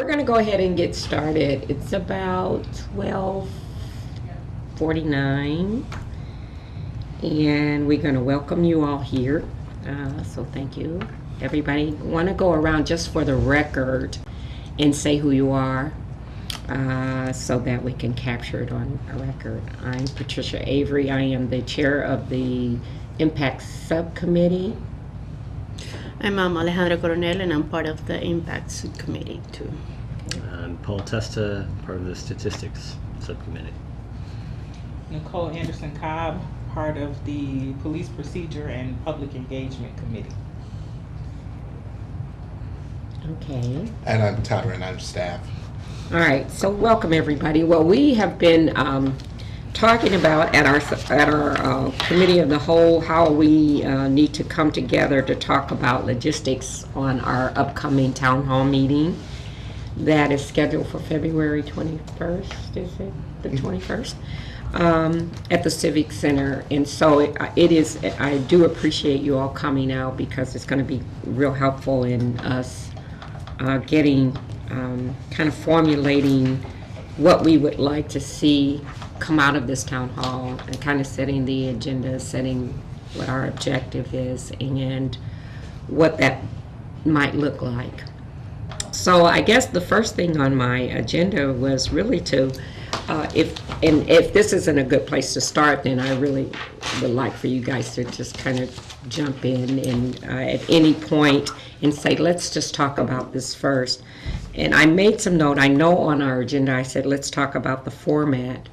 we're going to go ahead and get started. It's about 12:49, and we're going to welcome you all here. So thank you, everybody. Want to go around just for the record and say who you are, so that we can capture it on a record. I'm Patricia Avery. I am the chair of the Impact Subcommittee. I'm Alejandra Coronel, and I'm part of the Impact Subcommittee too. I'm Paul Testa, part of the Statistics Subcommittee. Nicole Anderson Cobb, part of the Police Procedure and Public Engagement Committee. Okay. And I'm Tyler, and I'm staff. All right, so welcome everybody. Well, we have been talking about at our committee of the whole how we need to come together to talk about logistics on our upcoming town hall meeting that is scheduled for February 21st. Is it the 21st? At the Civic Center. And so it is. I do appreciate you all coming out because it's going to be real helpful in us getting kind of formulating what we would like to see come out of this town hall and kind of setting the agenda, setting what our objective is and what that might look like. So I guess the first thing on my agenda was really to, if this isn't a good place to start, then I really would like for you guys to just kind of jump in and at any point and say, let's just talk about this first. And I made some note. I know on our agenda I said, let's talk about the format.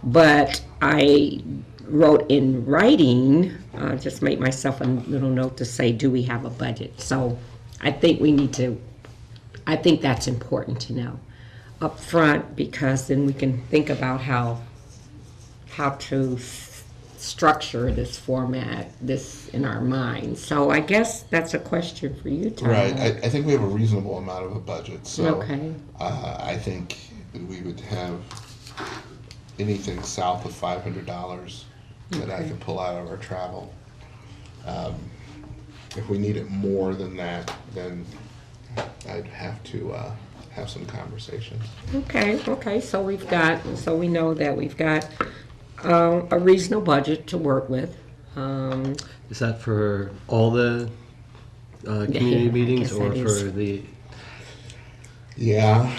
But I wrote in writing, just made myself a little note to say, do we have a budget? So I think I think that's important to know up front, because then we can think about how to structure this format, this in our minds. So I guess that's a question for you, Tom. Right. I think we have a reasonable amount of a budget. So okay. I think we would have anything south of $500 that I can pull out of our travel. If we need it more than that, then I'd have to have some conversations. Okay. So we know that we've got a reasonable budget to work with. Is that for all the community meetings or for is. the? Yeah.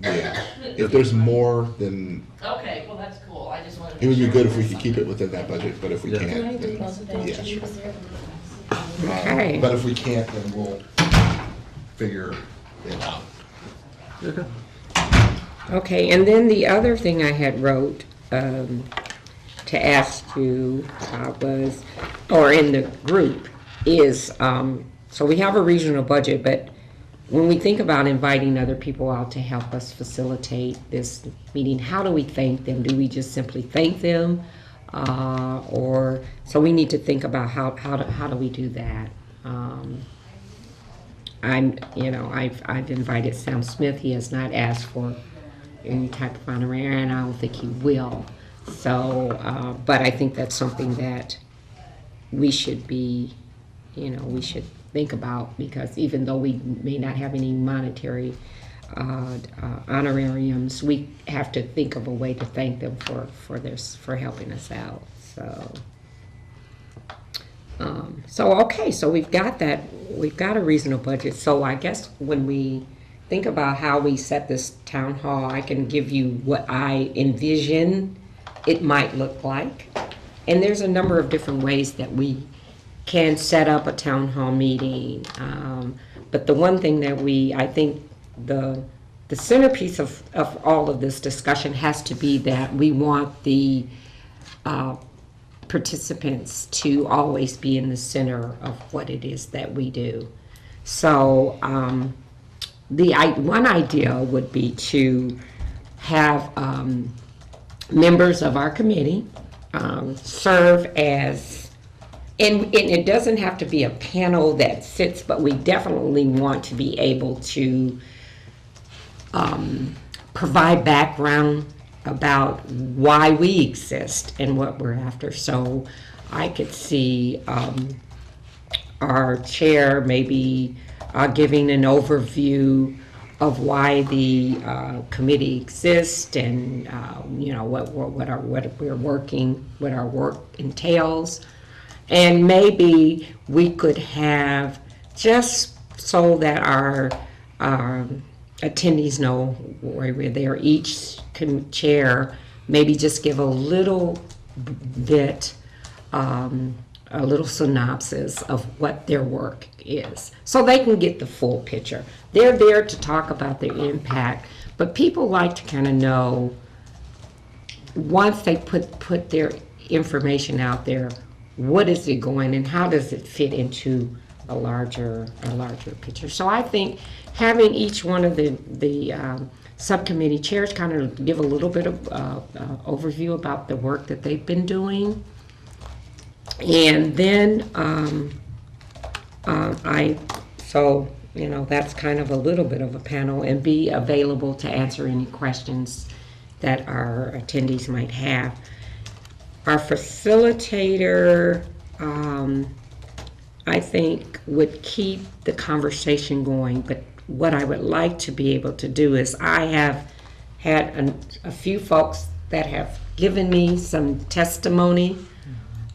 Yeah. If there's more, then Okay, well, that's cool. I just wanted to. it would be make good sure if we could keep it within that budget. But if we Yeah. can't, then yeah, sure. Okay. But if we can't, then we'll figure it out. Okay. Okay, and then the other thing I had wrote to ask you was, or in the group, is so we have a regional budget, but when we think about inviting other people out to help us facilitate this meeting, how do we thank them? Do we just simply thank them, or so we need to think about how do we do that? I've invited Sam Smith. He has not asked for any type of honorarium, and I don't think he will. So, but I think that's something that we should be, we should think about, because even though we may not have any monetary honorariums, we have to think of a way to thank them for helping us out. So we've got that. We've got a reasonable budget. So I guess when we think about how we set this town hall, I can give you what I envision it might look like. And there's a number of different ways that we can set up a town hall meeting. But the one thing that I think the centerpiece of all of this discussion has to be that we want the participants to always be in the center of what it is that we do. So one idea would be to have members of our committee serve as, and it doesn't have to be a panel that sits, but we definitely want to be able to provide background about why we exist and what we're after. So I could see our chair maybe giving an overview of why the committee exists and what we're working, what our work entails, and maybe we could have, just so that our attendees know where we're there, each chair maybe just give a little bit, a little synopsis of what their work is, so they can get the full picture. They're there to talk about the impact, but people like to kind of know, once they put their information out there, what is it going and how does it fit into a larger picture. So I think having each one of the subcommittee chairs kind of give a little bit of overview about the work that they've been doing. And then that's kind of a little bit of a panel, and be available to answer any questions that our attendees might have. Our facilitator, I think, would keep the conversation going, but what I would like to be able to do is, I have had a few folks that have given me some testimony.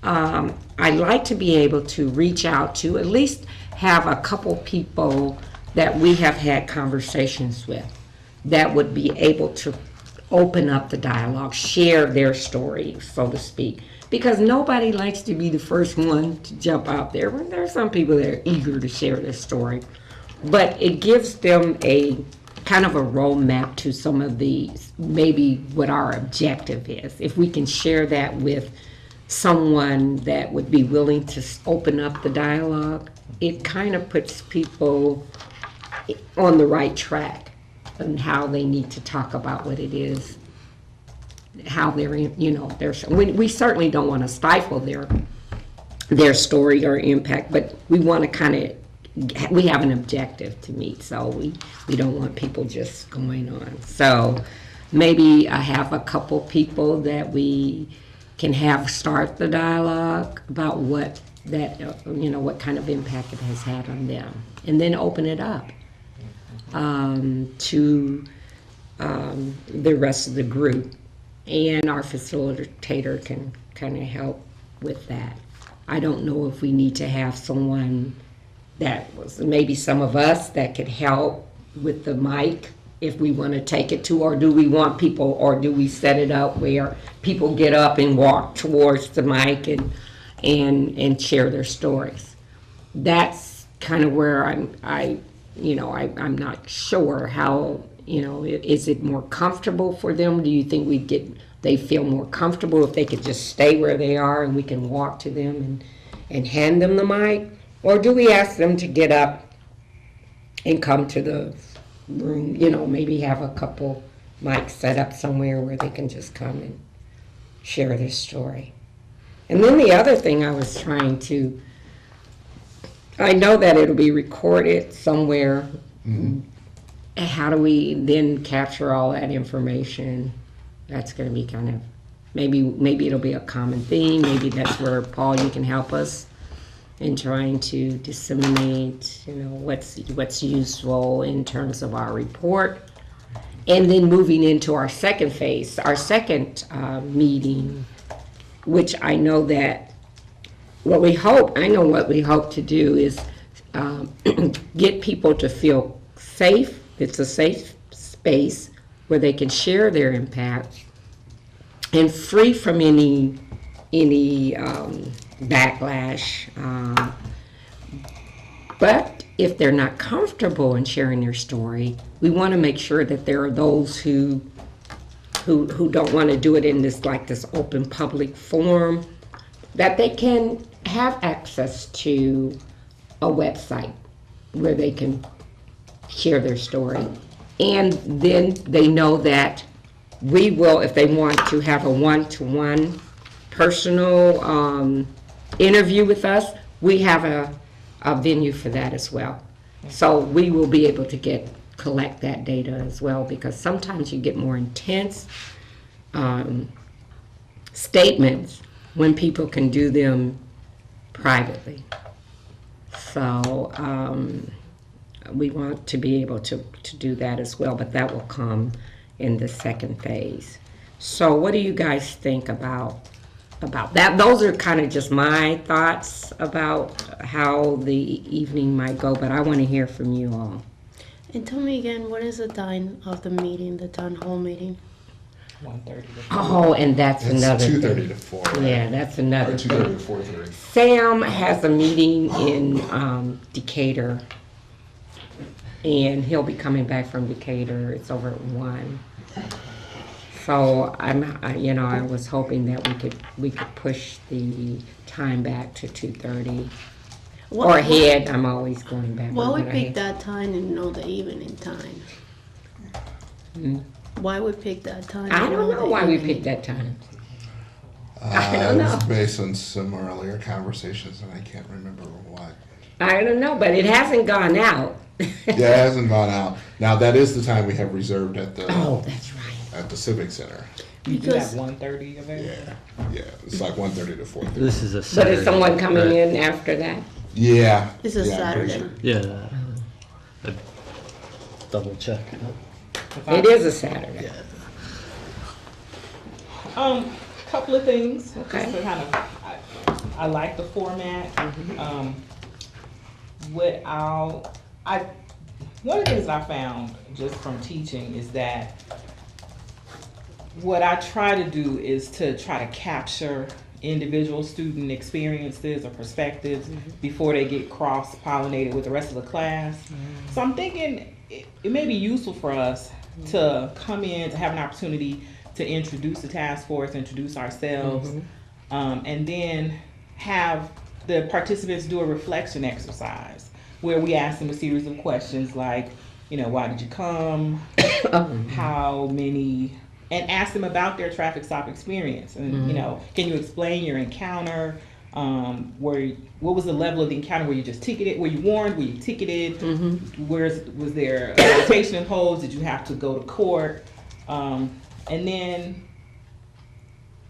I'd like to be able to reach out to at least have a couple people that we have had conversations with that would be able to open up the dialogue, share their story, so to speak. Because nobody likes to be the first one to jump out there. There are some people that are eager to share their story, but it gives them a kind of a roadmap to some of these, maybe what our objective is. If we can share that with someone that would be willing to open up the dialogue, it kind of puts people on the right track and how they need to talk about what it is, how they're, we certainly don't want to stifle their story or impact, but we want to kind of, we have an objective to meet, so we don't want people just going on. So maybe I have a couple people that we can have start the dialogue about what kind of impact it has had on them, and then open it up to the rest of the group, and our facilitator can kind of help with that. I don't know if we need to have someone that was maybe some of us that could help with the mic if we want to take it to, or do we want people, or do we set it up where people get up and walk towards the mic and share their stories. That's kind of where I'm not sure how, is it more comfortable for them? Do you think they feel more comfortable if they could just stay where they are and we can walk to them and hand them the mic? Or do we ask them to get up and come to the room, maybe have a couple mics set up somewhere where they can just come and share their story? And then the other thing I was trying to, I know that it'll be recorded somewhere. Mm-hmm. How do we then capture all that information? That's going to be kind of, maybe it'll be a common theme. Maybe that's where, Paul, you can help us in trying to disseminate, what's useful in terms of our report. And then moving into our second phase, our second meeting, which I know that what we hope to do is get people to feel safe. It's a safe space where they can share their impact and free from any backlash. But if they're not comfortable in sharing their story, we want to make sure that there are those who don't want to do it in this open public forum, that they can have access to a website where they can share their story. And then they know that we will, if they want to have a one-to-one personal interview with us, we have a venue for that as well. So we will be able to collect that data as well, because sometimes you get more intense statements when people can do them privately. So we want to be able to do that as well, but that will come in the second phase. So what do you guys think about that? Those are kind of just my thoughts about how the evening might go, but I want to hear from you all. And tell me again, what is the time of the meeting, the town hall meeting? 1:30. Oh, and that's It's another 2:30 thing. to 4. Right? Yeah, that's another Or 2:30 thing. to 4:30. Sam has a meeting in Decatur, and he'll be coming back from Decatur. It's over at 1. So I was hoping that we could push the time back to 2:30 or ahead. I'm always going back. Why we ahead. pick that time and not the evening time? Why we pick that time? I and don't not know the why we evening? picked that time. I don't It was know. based on some earlier conversations, and I can't remember what. I don't know, but it hasn't gone out. Yeah, it hasn't gone out. Now, that is the time we have reserved at the Oh, that's right. at the Civic Center. You do Because- have 1:30 available? Yeah, it's like 1:30 to 4:30. This is a But Saturday. is someone coming right? in after that? Yeah. It's a yeah, I'm pretty Saturday. sure. Yeah. I'd double check. It is a Saturday. Couple of things. Okay. Just to kind of, I like the format. One of the things I found just from teaching is that what I try to do is to try to capture individual student experiences or perspectives before they get cross-pollinated with the rest of the class. So I'm thinking it may be useful for us to come in, to have an opportunity to introduce the task force, introduce ourselves, and then have the participants do a reflection exercise where we ask them a series of questions like, why did you come? How many, and ask them about their traffic stop experience. And, can you explain your encounter? What was the level of the encounter? Were you just ticketed? Were you warned? Were you ticketed? Was there a citation imposed? Did you have to go to court? And then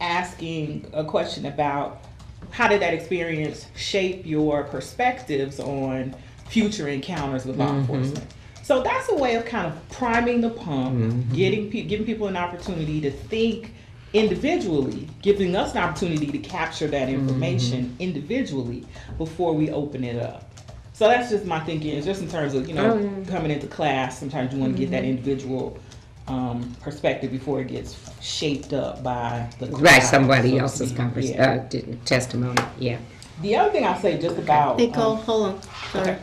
asking a question about how did that experience shape your perspectives on future encounters with law enforcement? So that's a way of kind of priming the pump, giving people an opportunity to think individually, giving us an opportunity to capture that information individually before we open it up. So that's just my thinking, just in terms of, coming into class, sometimes you want to get that individual perspective before it gets shaped up by the class, Right, somebody so to else's speak. Yeah. testimony. Yeah. The other thing I'll say just about Nicole, hold on, sorry. okay.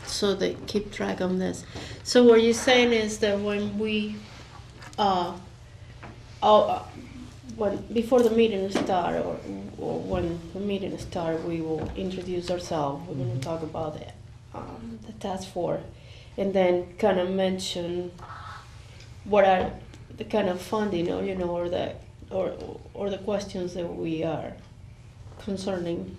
So they keep track on this. So what you're saying is that when we, before the meeting start or when the meeting start, we will introduce ourselves. We're going to talk about the task force, and then kind of mention what are the kind of funding or the questions that we are concerning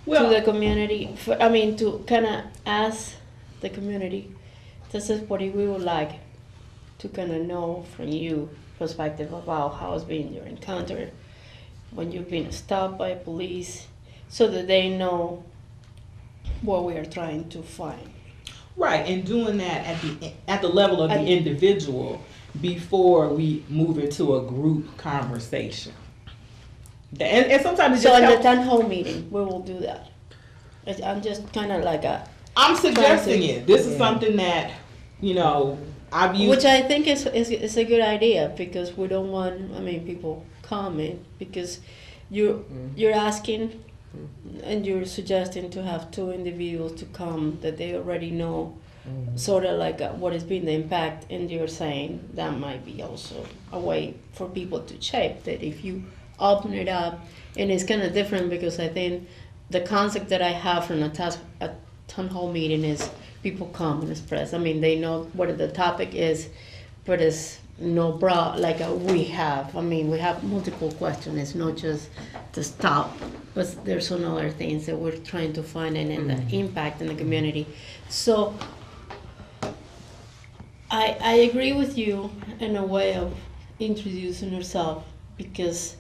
to the community. To kind of ask the community, this is what we would like to kind of know from you perspective about how it's been your encounter when you've been stopped by police, so that they know what we are trying to find. Right, and doing that at the level of the individual before we move into a group conversation. And sometimes it So just in the helps. town hall meeting, we will do that. I'm just kind of like I'm suggesting Classic. it. This is something that I've used. which I think is a good idea, because we don't want people comment, because you're asking and you're suggesting to have two individuals to come that they already know sort of like what has been the impact, and you're saying that might be also a way for people to shape that if you open it up. And it's kind of different, because I think the concept that I have from a town hall meeting is people come and express. They know what the topic is, but it's no broad like we have. We have multiple questions. It's not just the stop, but there's some other things that we're trying to find and the impact in the community. So I agree with you in a way of introducing yourself, because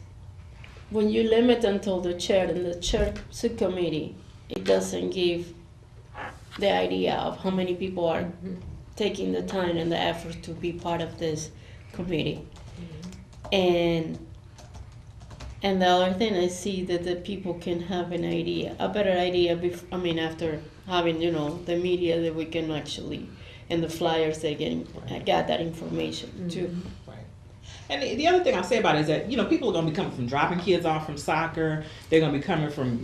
when you limit until the chair and the chair subcommittee, it doesn't give the idea of how many people are taking the time and the effort to be part of this committee. And the other thing, I see that the people can have an idea, a better idea, after having, the media that we can actually, and the flyers, they can get that information too. Right. And the other thing I'll say about it is that, people are going to be coming from dropping kids off from soccer. They're going to be coming from,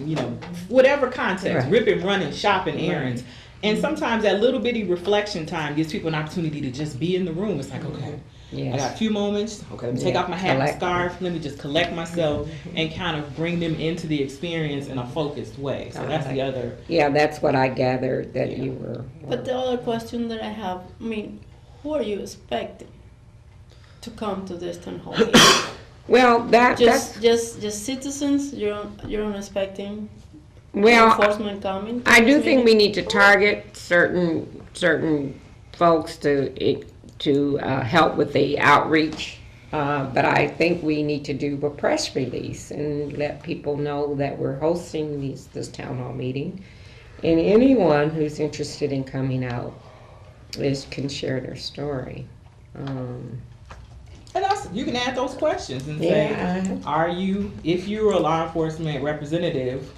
whatever context, Right. ripping, running, shopping, errands. And sometimes that little bitty reflection time gives people an opportunity to just be in the room. It's like, okay, I got a few moments. Okay, let me take off my hat and Collect. scarf. Let me just collect myself and kind of bring them into the experience in a focused way. So that's the other. Yeah, that's what I gathered that you were. But the other question that I have, who are you expecting to come to this town hall meeting? Well, that's Just citizens? You're not expecting well. enforcement coming? to I this do think we meeting? need to target certain folks to help with the outreach. But I think we need to do a press release and let people know that we're hosting this town hall meeting, and anyone who's interested in coming out can share their story. And you can add those questions and Yeah. say, if you're a law enforcement representative,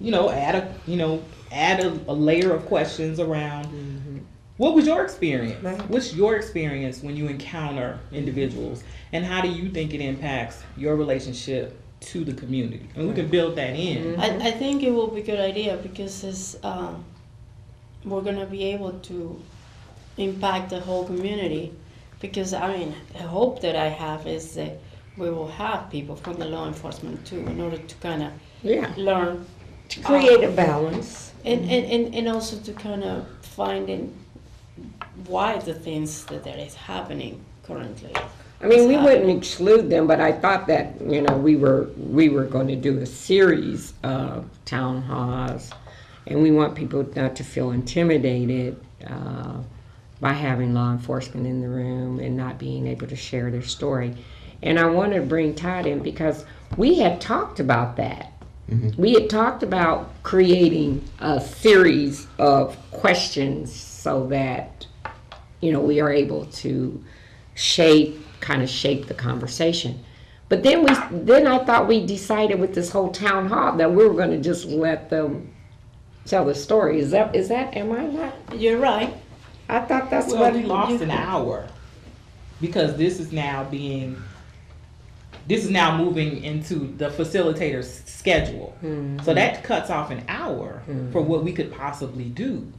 add a layer of questions around what was your experience? Right. What's your experience when you encounter individuals? And how do you think it impacts your relationship to the community? And we can build that in. I think it will be a good idea because we're going to be able to impact the whole community. Because, the hope that I have is that we will have people from the law enforcement too, in order to kind of learn. To create a balance. And also to kind of find why the things that is happening currently. We wouldn't exclude them, but I thought that, we were going to do a series of town halls, and we want people not to feel intimidated by having law enforcement in the room and not being able to share their story. And I want to bring Todd in because we had talked about that. We had talked about creating a series of questions so that, we are able to kind of shape the conversation. But then I thought we decided with this whole town hall that we were going to just let them tell the story. Is that, am I not? You're right. I thought that's Well, what we lost an hour because this is now moving into the facilitator's schedule. So that cuts off an hour for what we could possibly do.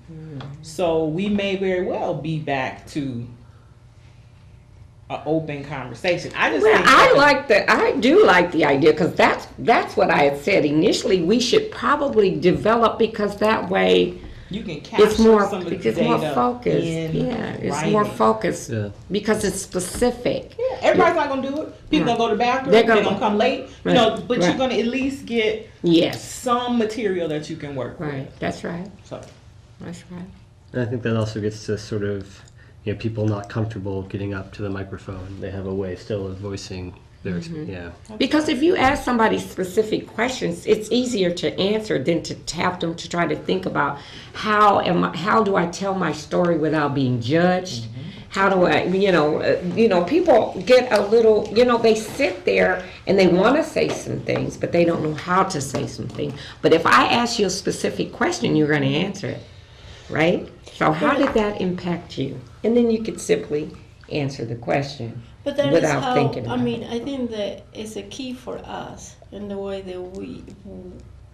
So we may very well be back to an open conversation. I just think I do like the idea because that's what I had said initially. We should probably develop because that way you can capture it's more some of the it's data more focused. in It's writing. more focused Yeah. because it's specific. Yeah, everybody's not gonna do it. People Right. gonna go to the bathroom. They're They're gonna- gonna come late. Right. But Right. you're gonna at least get Yes, some material that you can work right. That's right. with. So That's right. And I think that also gets to sort of, people not comfortable getting up to the microphone. They have a way still of voicing their experience. Yeah. Because if you ask somebody specific questions, it's easier to answer than to have them to try to think about how do I tell my story without being judged? How do I, people get a little, they sit there and they want to say some things, but they don't know how to say something. But if I ask you a specific question, you're going to answer it, right? So how did that impact you? And then you could simply answer the question. But that is without how, thinking about it. I think that it's a key for us in the way that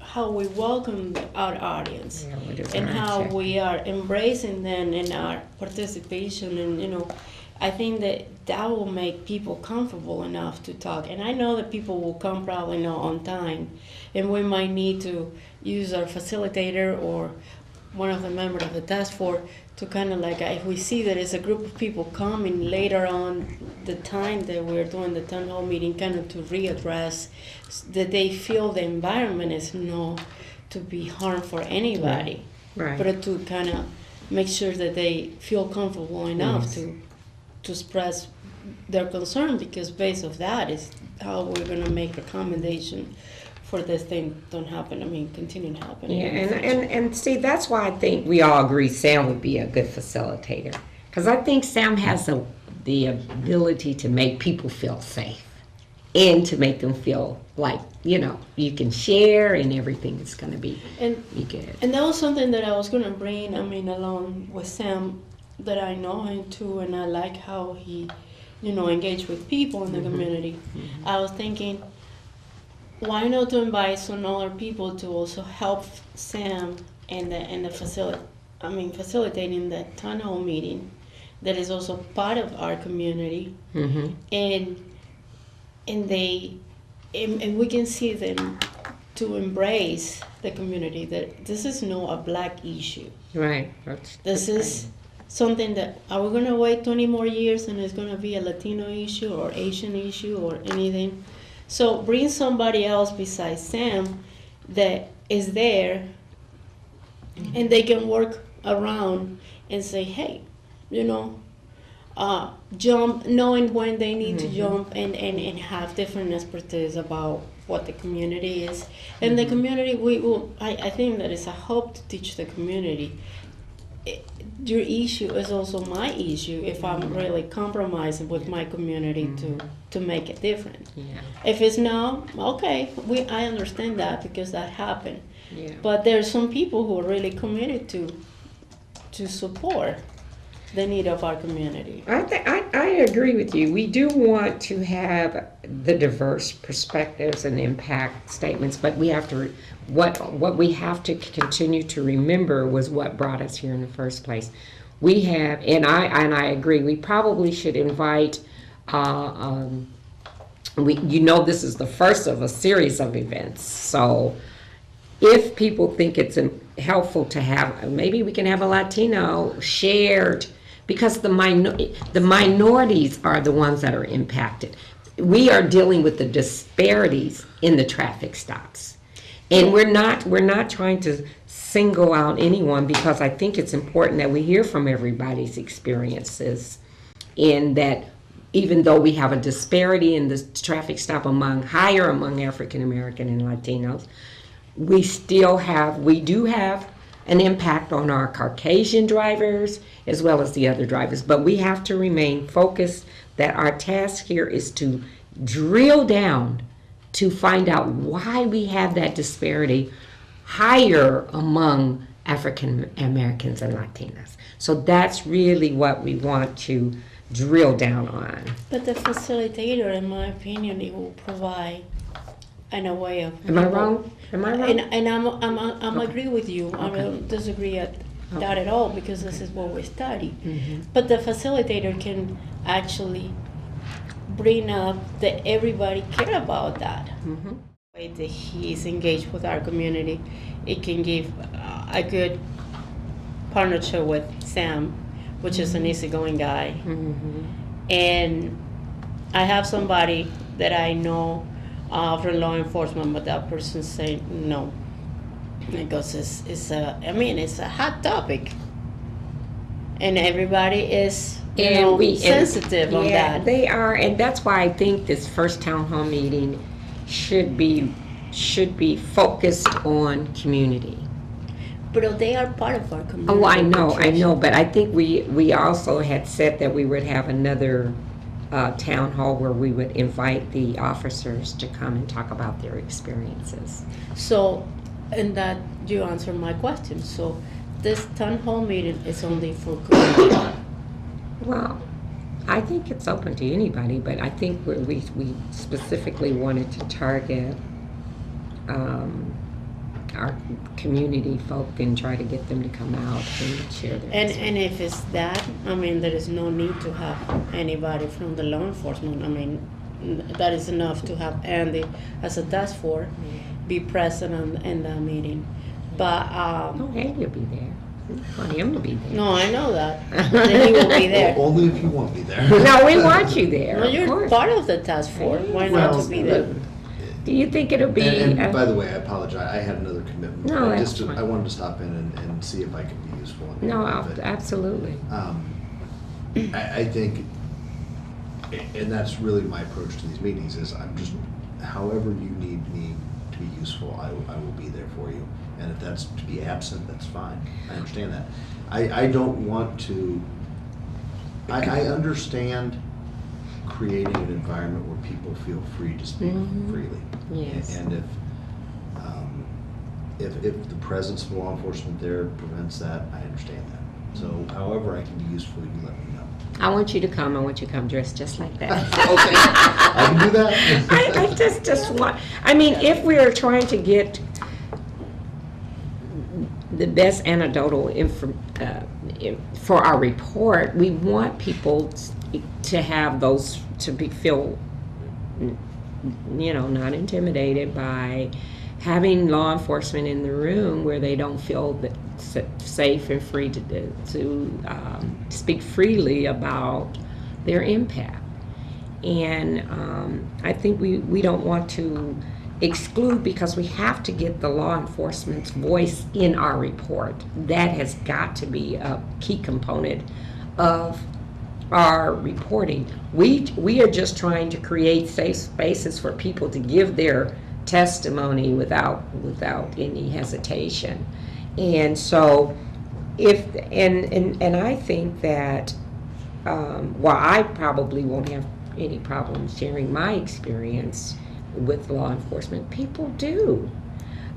how we welcome our audience Yeah, what is and our how check? we are embracing them in our participation. And, I think that will make people comfortable enough to talk. And I know that people will come probably not on time. And we might need to use our facilitator or one of the members of the task force to kind of if we see that it's a group of people coming later on the time that we're doing the town hall meeting, kind of to readdress that they feel the environment is not to be harm for anybody, Right. but to kind of make sure that they feel comfortable enough to express their concern, because based of that is how we're going to make recommendation for this thing don't happen. I mean, continue to happen. Yeah, in the future. and see, that's why I think we all agree Sam would be a good facilitator. Because I think Sam has the ability to make people feel safe and to make them feel like, you can share and everything is going to be good. And that was something that I was gonna bring. I mean, along with Sam, that I know him too, and I like how he, engage with people in the community. I was thinking, why not to invite some other people to also help Sam in the facilitating the town hall meeting, that is also part of our community, and we can see them to embrace the community, that this is not a black issue. Right. This is something that, are we gonna wait 20 more years and it's gonna be a Latino issue or Asian issue or anything? So bring somebody else besides Sam that is there, and they can work around and say, hey, jump, knowing when they need to jump, and have different expertise about what the community is. And the community, I think that it's a hope to teach the community. Your issue is also my issue if I'm really compromising with my community to make it different. Yeah. If it's no, okay, I understand that because that happened. Yeah. But there's some people who are really committed to support the need of our community. I agree with you. We do want to have the diverse perspectives and impact statements, but we have to what we have to continue to remember was what brought us here in the first place. We have, and I agree. We probably should invite. This is the first of a series of events. So, if people think it's helpful to have, maybe we can have a Latino shared. Because the minorities are the ones that are impacted. We are dealing with the disparities in the traffic stops, and we're not trying to single out anyone, because I think it's important that we hear from everybody's experiences. In that, even though we have a disparity in the traffic stop higher among African American and Latinos, we do have an impact on our Caucasian drivers as well as the other drivers. But we have to remain focused that our task here is to drill down to find out why we have that disparity higher among African Americans and Latinas. So that's really what we want to drill down on. But the facilitator, in my opinion, it will provide in a way of. Am I wrong? And I'm agree with you. I don't disagree at that at all, because this is what we study. But the facilitator can actually bring up that everybody care about that. Way that he is engaged with our community, it can give a good partnership with Sam, which is an easygoing guy. And I have somebody that I know from law enforcement, but that person say no, because it's a hot topic, and everybody is sensitive on that. They are, and that's why I think this first town hall meeting should be focused on community. But they are part of our community. Oh, I know, but I think we also had said that we would have another town hall where we would invite the officers to come and talk about their experiences. So, and that you answered my question. So, this town hall meeting is only for community. Well, I think it's open to anybody, but I think we specifically wanted to target our community folk and try to get them to come out and share their experience. And if it's that, there is no need to have anybody from the law enforcement. That is enough to have Andy as a task force be present in that meeting. But Andy will be there. We want him to be there. No, I know that. Then he will be there. Only if you want me there. No, we want you there. No, you're part of the task force. Why not to be there? Do you think it'll be? And by the way, I apologize. I had another commitment. No, I that's fine. I wanted to stop in and see if I could be useful. No, absolutely. I think, and that's really my approach to these meetings, is I'm just, however you need me to to be useful, I will be there for you. And if that's to be absent, that's fine. I understand that. I don't want to, I understand creating an environment where people feel free to speak freely. Yes. And if the presence of law enforcement there prevents that, I understand that. So however I can be useful, you let me know. I want you to come. I want you to come dressed just like that. Okay, I can do that. I just want, I mean, if we are trying to get the best anecdotal for our report, we want people to have those, to feel, not intimidated by having law enforcement in the room, where they don't feel that safe and free to speak freely about their impact. And I think we don't want to exclude, because we have to get the law enforcement's voice in our report. That has got to be a key component of our reporting. We are just trying to create safe spaces for people to give their testimony without any hesitation. And so and I think that while I probably won't have any problem sharing my experience with law enforcement, people do.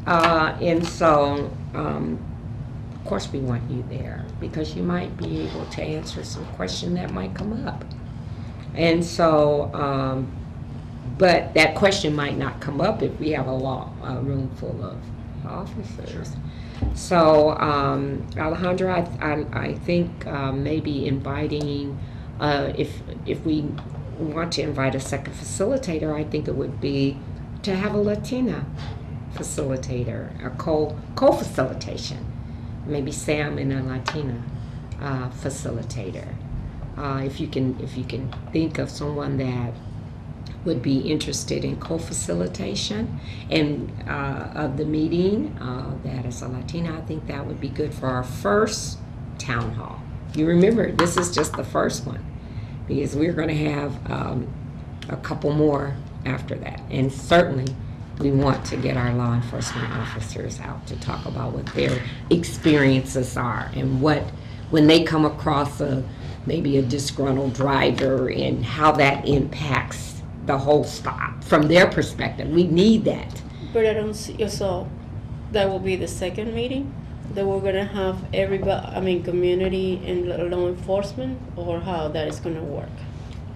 And so of course we want you there, because you might be able to answer some question that might come up. And so but that question might not come up if we have a room full of officers. Sure. So, Alejandra, I think maybe inviting, if we want to invite a second facilitator, I think it would be to have a Latina facilitator, a co-facilitation. Maybe Sam and a Latina facilitator. If you can think of someone that would be interested in co-facilitation and of the meeting, that is a Latina, I think that would be good for our first town hall. You remember, this is just the first one, because we're going to have a couple more after that. And certainly we want to get our law enforcement officers out to talk about what their experiences are, and when they come across maybe a disgruntled driver, and how that impacts the whole stop from their perspective. We need that. But I don't see, so that will be the second meeting that we're gonna have everybody, community and law enforcement, or how that is gonna work?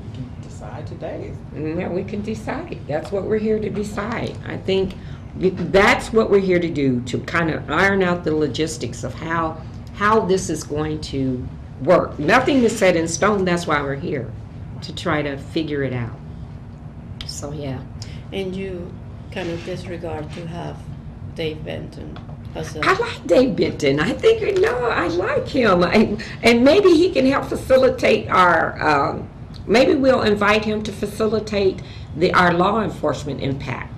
We can decide today. Yeah, we can decide. That's what we're here to decide. I think that's what we're here to do, to kind of iron out the logistics of how this is going to work. Nothing is set in stone. That's why we're here, to try to figure it out. So yeah. And you kind of disregard to have Dave Benton as I like Dave Benton. I think, I like him. And maybe he can help facilitate our, maybe we'll invite him to facilitate our law enforcement impact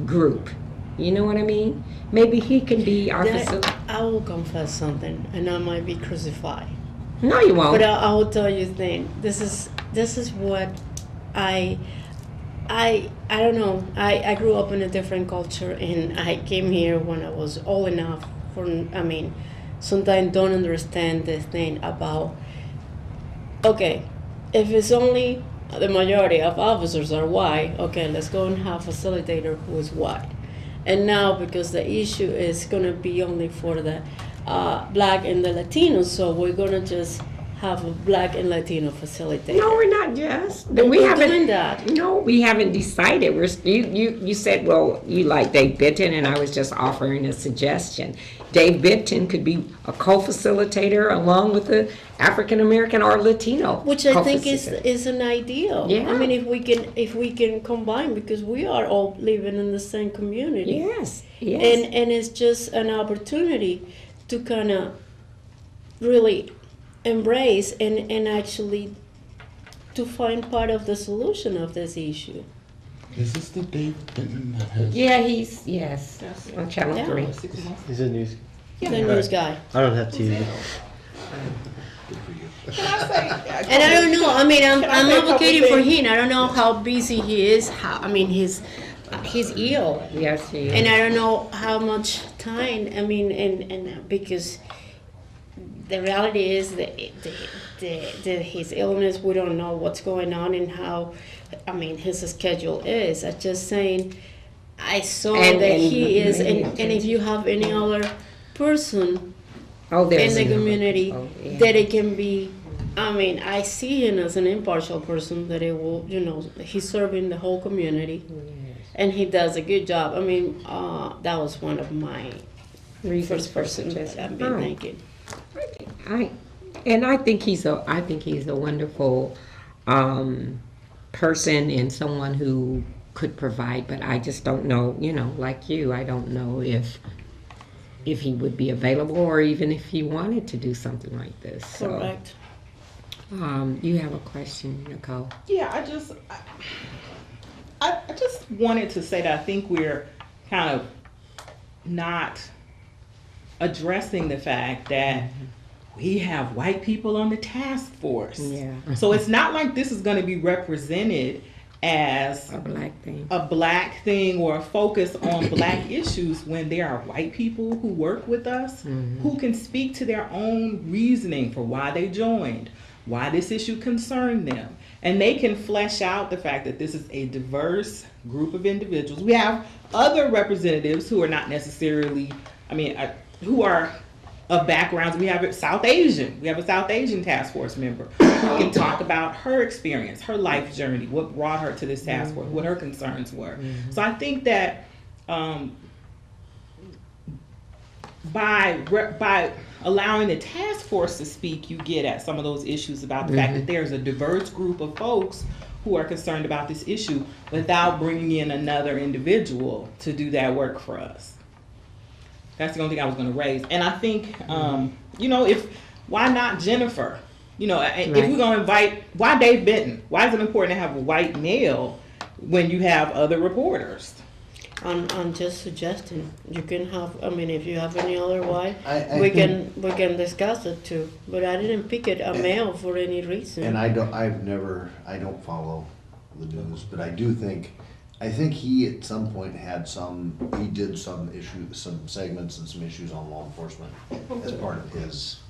group. You know what I mean? Maybe he can be our facilitator. I will confess something, and I might be crucified. No, you won't. But I will tell you a thing. This is what I don't know. I grew up in a different culture, and I came here when I was old enough sometimes don't understand this thing about, okay, if it's only the majority of officers are white, okay, let's go and have a facilitator who is white. And now, because the issue is going to be only for the black and the Latinos, so we're going to just have a black and Latino facilitator. No, we're not just. We haven't doing that. No, we haven't decided. You said, well, you like Dave Benton, and I was just offering a suggestion. Dave Benton could be a co-facilitator along with the African American or Latino, which I think is an ideal. Yeah. If we can combine, because we are all living in the same community. Yes. And it's just an opportunity to kind of really embrace and actually to find part of the solution of this issue. Is this the Dave Benton that has? Yeah, yes, on Channel 3. He's a news. The news guy. I don't have TV. Good for you. Can I say? And I don't know. I'm Can I say a couple advocating for things? him. I don't know how busy he is. His he's ill. Yes, he is. And I don't know how much time, I mean, and because the reality is that his illness, we don't know what's going on and how, I mean, his schedule is. I'm just saying, I saw And- that and he is, maybe- and if you have any other person Oh, in there's the another- community oh, yeah. that it can be, I mean, I see him as an impartial person that it will, you know, he's serving the whole community and he does a good job. I mean, that was one of my Reasons first for person that suggestion. I've been Oh. thinking. I think he's a wonderful person and someone who could provide, but I just don't know, you know, like you, I don't know if he would be available or even if he wanted to do something like this. So, Correct. you have a question, Nicole? Yeah, I just wanted to say that I think we're kind of not addressing the fact that we have white people on the task force. Yeah. So it's not like this is going to be represented as A black thing. a black thing or a focus on black issues when there are white people who work with us who can speak to their own reasoning for why they joined, why this issue concerned them. And they can flesh out the fact that this is a diverse group of individuals. We have other representatives who are not necessarily, who are of backgrounds. We have a South Asian task force member who can talk about her experience, her life journey, what brought her to this task force, what her concerns were. So I think that by allowing the task force to speak, you get at some of those issues about the fact that there's a diverse group of folks who are concerned about this issue without bringing in another individual to do that work for us. That's the only thing I was going to raise. And I think, why not Jennifer? If we're going to invite, why Dave Benton? Why is it important to have a white male when you have other reporters? I'm just suggesting, you can have, if you have any other why, I we think- can discuss it too. But I didn't pick it a male for any reason. And I don't follow the news, but I think he at some point he did some segments and some issues on law enforcement as part of his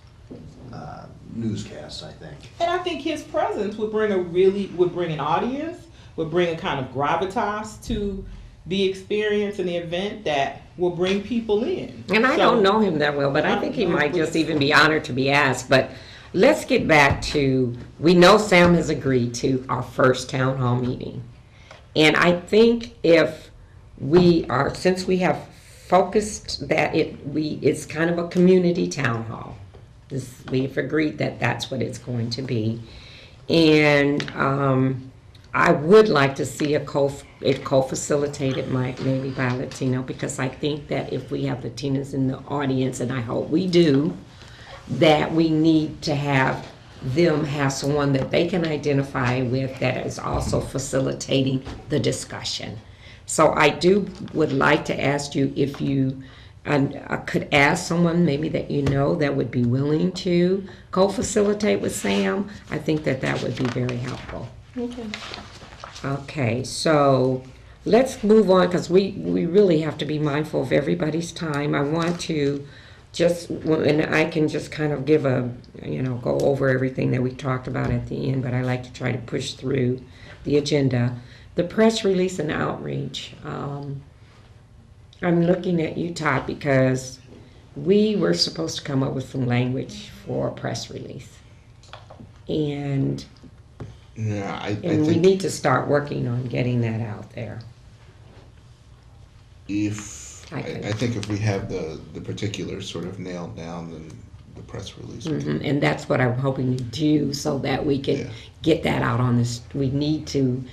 newscast, I think. And I think his presence would bring an audience, would bring a kind of gravitas to the experience and the event that will bring people in. And I So- don't know him that well, but I think he might just even be honored to be asked. But let's get back to, we know Sam has agreed to our first town hall meeting. And I think if since we have focused that it's kind of a community town hall, we've agreed that that's what it's going to be. And I would like to see it co-facilitated maybe by Latino, because I think that if we have Latinas in the audience, and I hope we do, that we need to have them have someone that they can identify with that is also facilitating the discussion. So I would like to ask you if you could ask someone maybe that that would be willing to co-facilitate with Sam. I think that would be very helpful. Okay. Okay, so let's move on, because we really have to be mindful of everybody's time. I want to and I can just kind of give go over everything that we talked about at the end, but I like to try to push through the agenda. The press release and outreach. I'm looking at you, Todd, because we were supposed to come up with some language for a press release. And Yeah, I we think need to start working on getting that out there. I think if we have the particulars sort of nailed down, then the press release. And that's what I'm hoping to do, so that we can get that out on this. We need to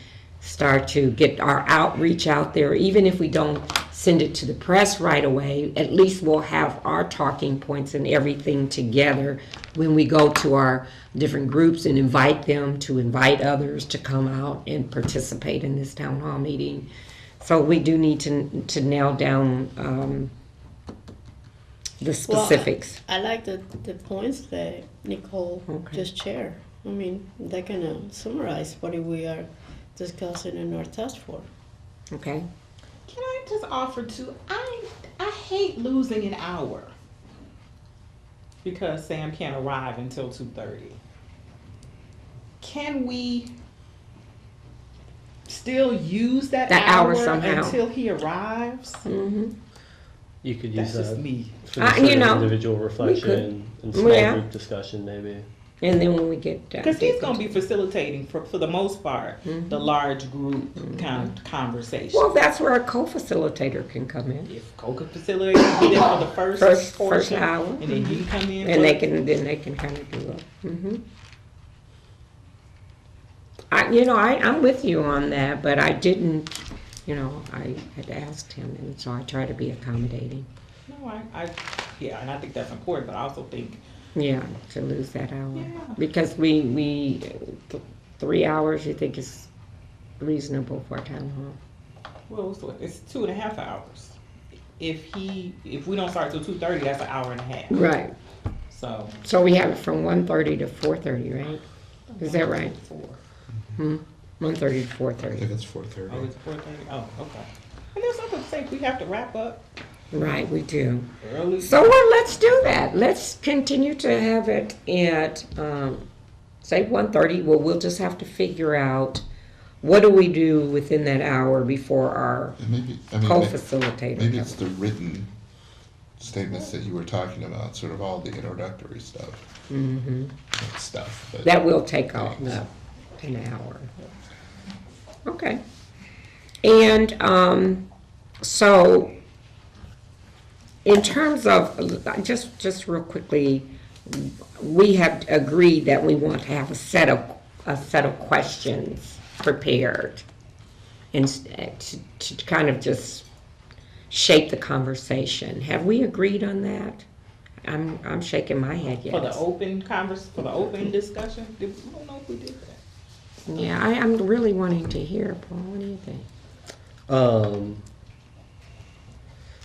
start to get our outreach out there. Even if we don't send it to the press right away, at least we'll have our talking points and everything together when we go to our different groups and invite them to invite others to come out and participate in this town hall meeting. So we do need to nail down the specifics. Well, I like the points that Nicole just shared. They kind of summarize what we are discussing in our task force. Okay. Can I just offer to, I hate losing an hour because Sam can't arrive until 2:30. Can we still use that hour hour somehow. until he arrives? Mm-hmm. You could use That's just that me. for the sort you of know, individual could. reflection and small Yeah. group discussion, maybe. And then when we get Because he's going to be facilitating for the most part Mhm. the large group kind of conversation. well, that's where a co-facilitator can come in. If Coca facilitator can be there for the first First portion, hour. and then you can come in. And for- they can kind of do it. I'm with you on that, but I didn't, I had asked him, and so I try to be accommodating. No, yeah, and I think that's important, but I also think Yeah, to lose that hour. Yeah. Because 3 hours, you think is reasonable for a town hall? well, so it's 2.5 hours. If we don't start till 2:30, that's an hour and a half. Right. So So we have it from 1:30 to 4:30, right? Is that right? 1:30 to I 4:30. think it's 4:30. Oh, it's 4:30. Oh, okay. And there's something to say. We have to wrap up Right, we do. early. So well, let's do that. Let's continue to have it at, say 1:30. Well, we'll just have to figure out what do we do within that hour before our And maybe, co-facilitator maybe comes. it's the written statements that you were talking about, sort of all the introductory stuff. Mm-hmm. Not stuff, but That will take off things. an hour. Okay. And so, in terms of, just real quickly, we have agreed that we want to have a set of questions prepared, and to kind of just shape the conversation. Have we agreed on that? I'm shaking my head yes. For the open discussion, I don't know if we did that. Yeah, I'm really wanting to hear, Paul. What do you think?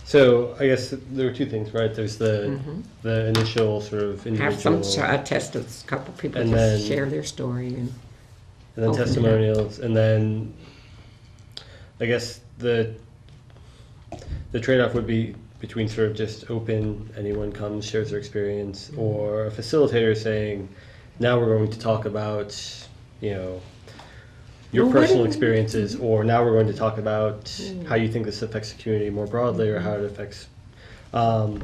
So I guess there are two things, right? There's the Mm-hmm. the initial sort of Have some individual, test of a couple people And just then- share their story and and then open it up. testimonials, and then I guess the trade-off would be between sort of just open, anyone comes, shares their experience, Mm-hmm. or a facilitator saying, now we're going to talk about, your Well, what personal do- experiences, or now we're going to talk about how you think this affects the community more broadly, or how it affects, and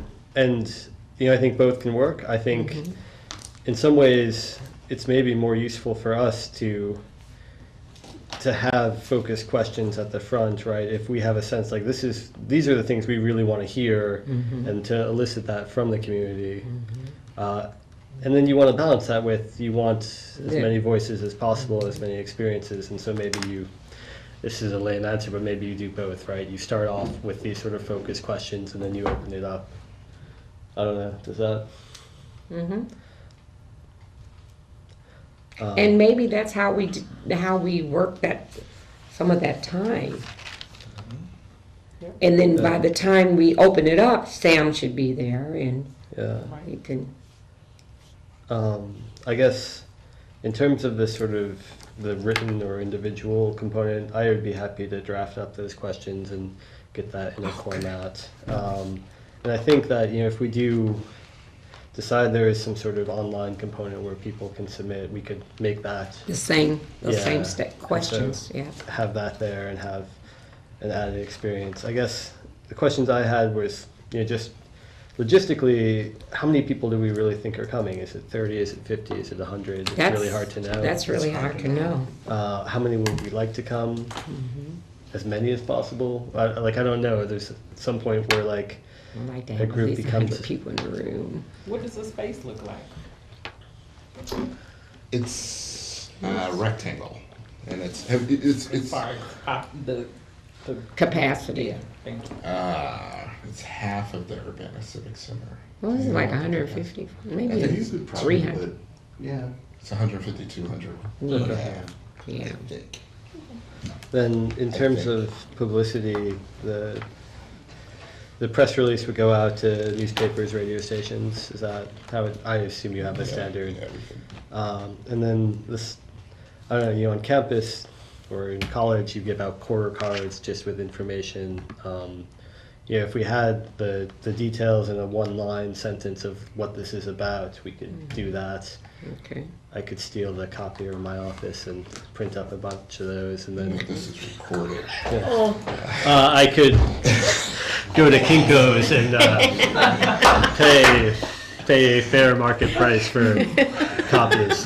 I think both can work. I think in some ways it's maybe more useful for us to have focused questions at the front, right? If we have a sense like these are the things we really want to hear, and to elicit that from the community. And then you want to balance that with, you want as Yeah. many voices as possible, as many experiences, and so maybe this is a lame answer, but maybe you do both, right? You start off with these sort of focused questions, and then you open it up. I don't know, does that? and maybe that's how we work some of that time. And then by the time we open it up, Sam should be there, and Yeah. he can. I guess in terms of this sort of the written or individual component, I would be happy to draft up those questions and get that in a format. And I think that, if we do decide there is some sort of online component where people can submit, we could make that, Those same Yeah. questions, yeah. have that there and have an added experience. I guess the questions I had was, just logistically, how many people do we really think are coming? Is it 30? Is it 50? Is it 100? It's That's really hard to know. That's really hard to know. How many would we like to come? As many as possible. I don't know. There's some point where I'd like to A have at group least becomes- 100 people in the room. What does the space look like? it's rectangle, and it's Sorry, the Capacity. thank you. it's half of the Urbana Civic Center. Well, this is like 150, I maybe think You could probably 300. put, yeah. It's 150, 200. Yeah. and a half, Yeah. I think. then in terms of publicity, the press release would go out to newspapers, radio stations. Is that how I assume you have a standard. Yeah, we can- And then this, I don't know, on campus, or in college, you give out quarter cards just with information. If we had the details in a one-line sentence of what this is about, we could do that. Okay. I could steal the copier in my office and print up a bunch of those, and then This is recorded. I could go to Kinko's and pay a fair market price for copies.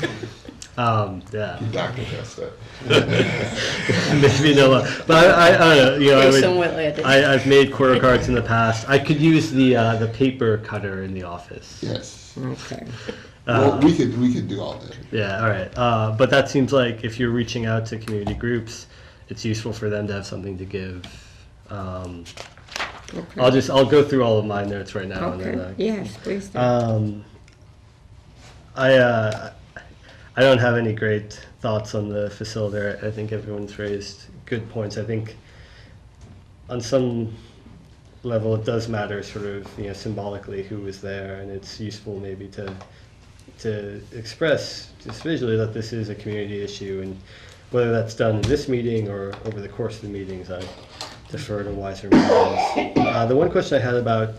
Yeah. Dr. Testa. Maybe no, but I don't know. There's somewhat like that. I've made quarter cards in the past. I could use the paper cutter in the office. Yes. Okay. Well, we could do all that. Yeah, all right. But that seems like if you're reaching out to community groups, it's useful for them to have something to give. Okay. I'll go through all of my notes right now. Okay. And then, Yes, please do. I don't have any great thoughts on the facilitator. I think everyone's raised good points. I think on some level it does matter sort of, symbolically who was there, and it's useful maybe to express just visually that this is a community issue, and whether that's done in this meeting or over the course of the meetings, I defer to wiser minds. The one question I had about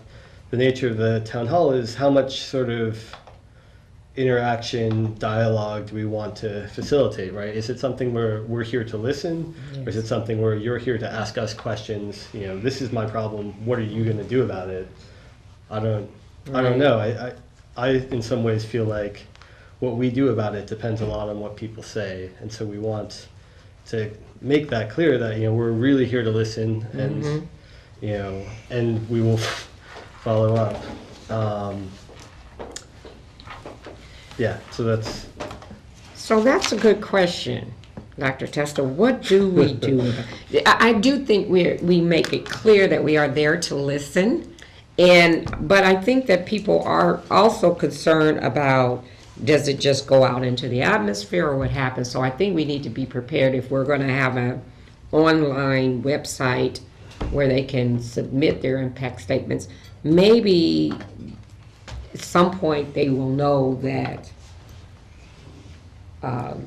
the nature of the town hall is how much sort of interaction, dialogue do we want to facilitate, right? Is it something where we're here to listen, or is it something where you're here to ask us questions? This is my problem. What are you going to do about it? I don't know. I in some ways feel like what we do about it depends a lot on what people say, and so we want to make that clear that we're really here to listen, and and we will follow up. Yeah, so that's a good question, Dr. Testa. What do we do? I do think we make it clear that we are there to listen, but I think that people are also concerned about, does it just go out into the atmosphere or what happens? So I think we need to be prepared if we're going to have an online website where they can submit their impact statements. Maybe at some point they will know that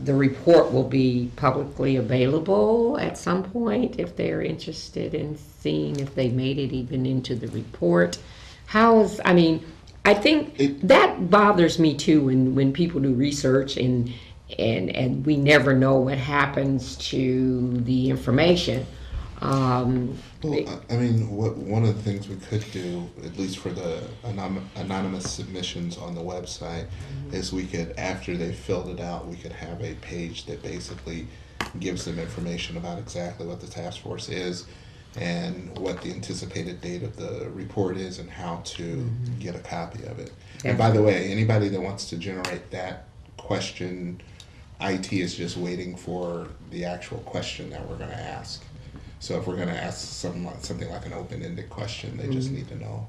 the report will be publicly available at some point if they're interested in seeing if they made it even into the report. I think that bothers me too when people do research and we never know what happens to the information. One of the things we could do, at least for the anonymous submissions on the website, is we could, after they filled it out, we could have a page that basically gives them information about exactly what the task force is and what the anticipated date of the report is and how to get a copy of it. And by the way, anybody that wants to generate that question, IT is just waiting for the actual question that we're going to ask. So if we're going to ask something like an open-ended question, they just need to know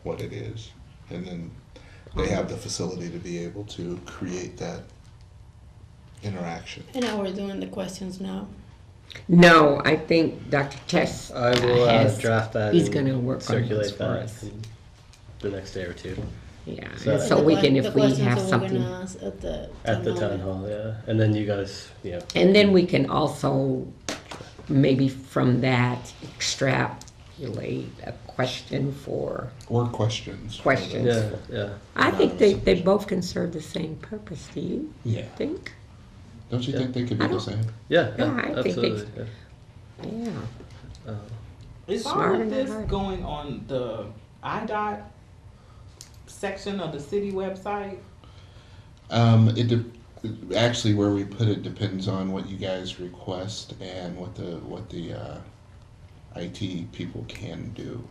what it is. And then they have the facility to be able to create that interaction. And now we're doing the questions now. No, I think Dr. Tess I will draft that. He's and going to work on circulate this for that us. in the next day or two. Yeah, So- so we can, The if we questions have that we're something. gonna ask at the Town hall, yeah. And then you guys, And then we can also, maybe from that, extrapolate a question for, Or questions. Questions. yeah. I think they both can serve the same purpose, do you Yeah. think? Don't you think they could be the same? Yeah, Yeah, I think absolutely. Yeah. Is all Smarter of than this harder. going on the IDOT section of the city website? Actually, where we put it depends on what you guys request and what the IT people can do.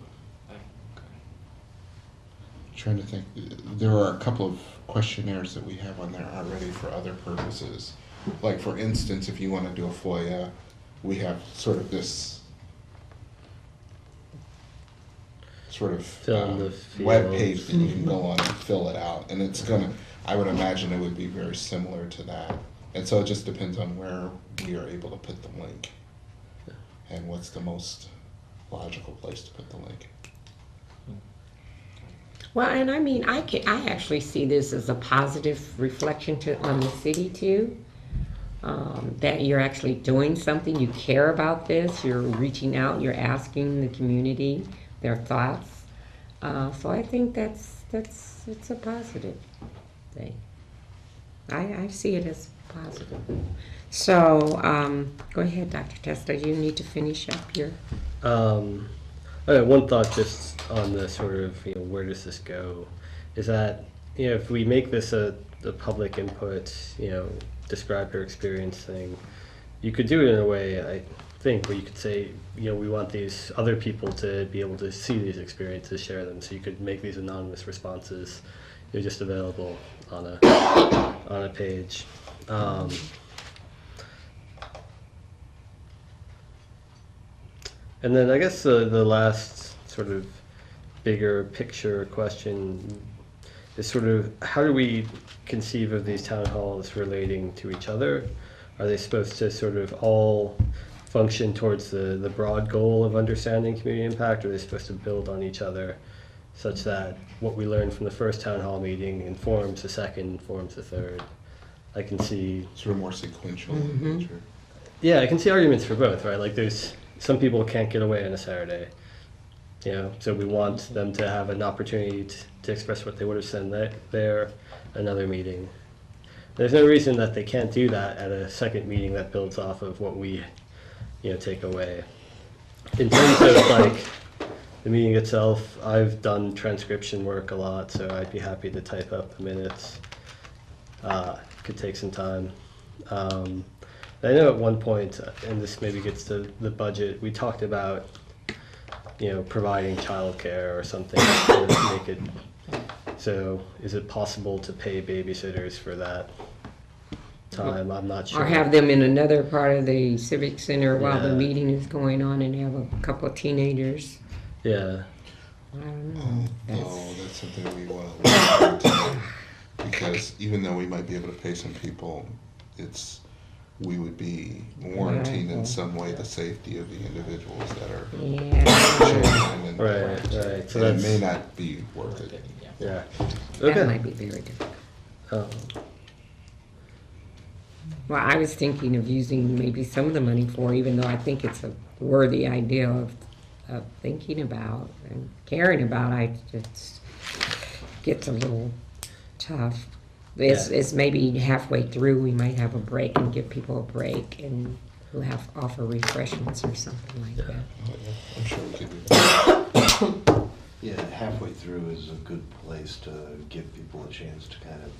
Trying to think, there are a couple of questionnaires that we have on there already for other purposes. Like for instance, if you want to do a FOIA, we have sort of this sort of Fill in the web fields. page that you can go on and fill it out, and it's gonna. I would imagine it would be very similar to that, and so it just depends on where we are able to put the link, and what's the most logical place to put the link. Well, and I actually see this as a positive reflection on the city too, that you're actually doing something, you care about this, you're reaching out, you're asking the community their thoughts. So I think it's a positive thing. I see it as positive. So, go ahead, Dr. Testa, you need to finish up here. One thought just on the sort of, where does this go, is that, if we make this a public input, describe your experience thing, you could do it in a way, I think, where you could say, we want these other people to be able to see these experiences, share them, so you could make these anonymous responses, just available on a page. And then I guess the last sort of bigger picture question is sort of, how do we conceive of these town halls relating to each other? Are they supposed to sort of all function towards the broad goal of understanding community impact, or are they supposed to build on each other such that what we learned from the first town hall meeting informs the second, informs the third? I can see... Sort of more sequential in nature. Yeah, I can see arguments for both, right? Like there's... Some people can't get away on a Saturday, so we want them to have an opportunity to express what they would have said there, another meeting. There's no reason that they can't do that at a second meeting that builds off of what we, take away. In terms of like the meeting itself, I've done transcription work a lot, so I'd be happy to type up the minutes. Could take some time. I know at one point, and this maybe gets to the budget, we talked about, providing childcare or something to make it. So, is it possible to pay babysitters for that time? I'm not sure. Or have them in another part of the civic center while the Yeah. meeting is going on, and have a couple of teenagers. Yeah. I don't know. No, that's something we want to look into, because even though we might be able to pay some people, we would be warranting in some way the safety of the individuals that are children, and Right. So and it may that's, not be worth it. yeah. That Okay. might be very difficult. Um, Well, I was thinking of using maybe some of the money for, even though I think it's a worthy idea of thinking about and caring about, it gets a little tough. It's maybe halfway through, we might have a break and give people a break, and we'll offer refreshments or something like that. Oh, yeah, I'm sure we could do that. Yeah, halfway through is a good place to give people a chance to kind of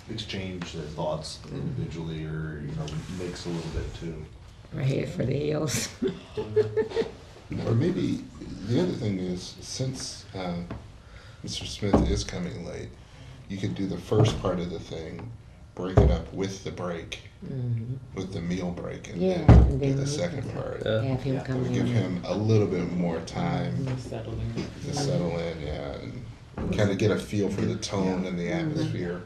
exchange their thoughts individually, or, mix a little bit too. We're headed for the hills. Or maybe the other thing is, since Mr. Smith is coming late, you could do the first part of the thing, break it up with the break, with the meal break, and Yeah, then and do then the we second can part. Have him come Give in. him a little bit more time Settling. to settle in, and kind of get a feel for the tone and the atmosphere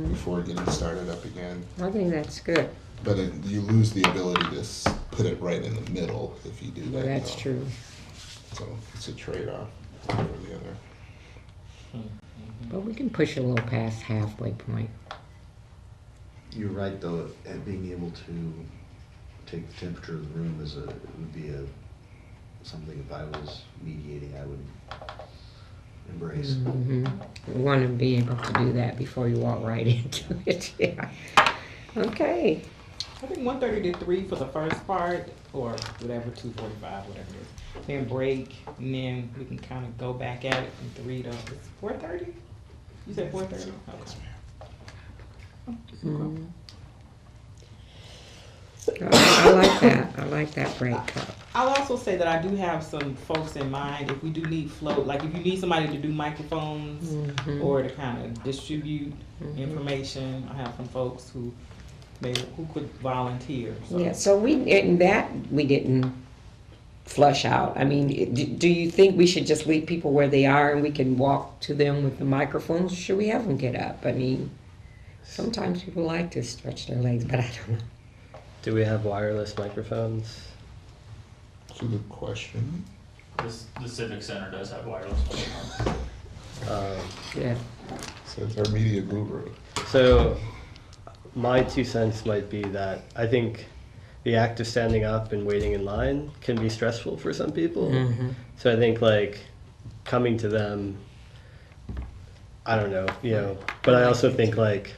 before getting started up again. I think that's good. But you lose the ability to put it right in the middle if you do that. Well, that's though. true. So it's a trade-off, one or the other. But we can push a little past halfway point. You're right, though, at being able to take the temperature of the room would be something, if I was mediating, I would embrace. We want to be able to do that before you walk right into it. Yeah. Okay. I think 1:30 to 3 for the first part, or whatever, 2:45, whatever it is. Then break, and then we can kind of go back at it from 3 to 4:30. You said 4:30? Okay. I like that. I like that break up. I'll also say that I do have some folks in mind if we do need float, like if you need somebody to do microphones or to kind of distribute information, I have some folks who could volunteer. So. Yeah, so we didn't flush out. I mean, do you think we should just leave people where they are and we can walk to them with the microphones, or should we have them get up? I mean, sometimes people like to stretch their legs, but I don't know. do we have wireless microphones? That's a good question. The Civic Center does have wireless microphones. Yeah. So it's our media guru. So my 2 cents might be that I think the act of standing up and waiting in line can be stressful for some people. So I think like coming to them, I don't know, but I also think like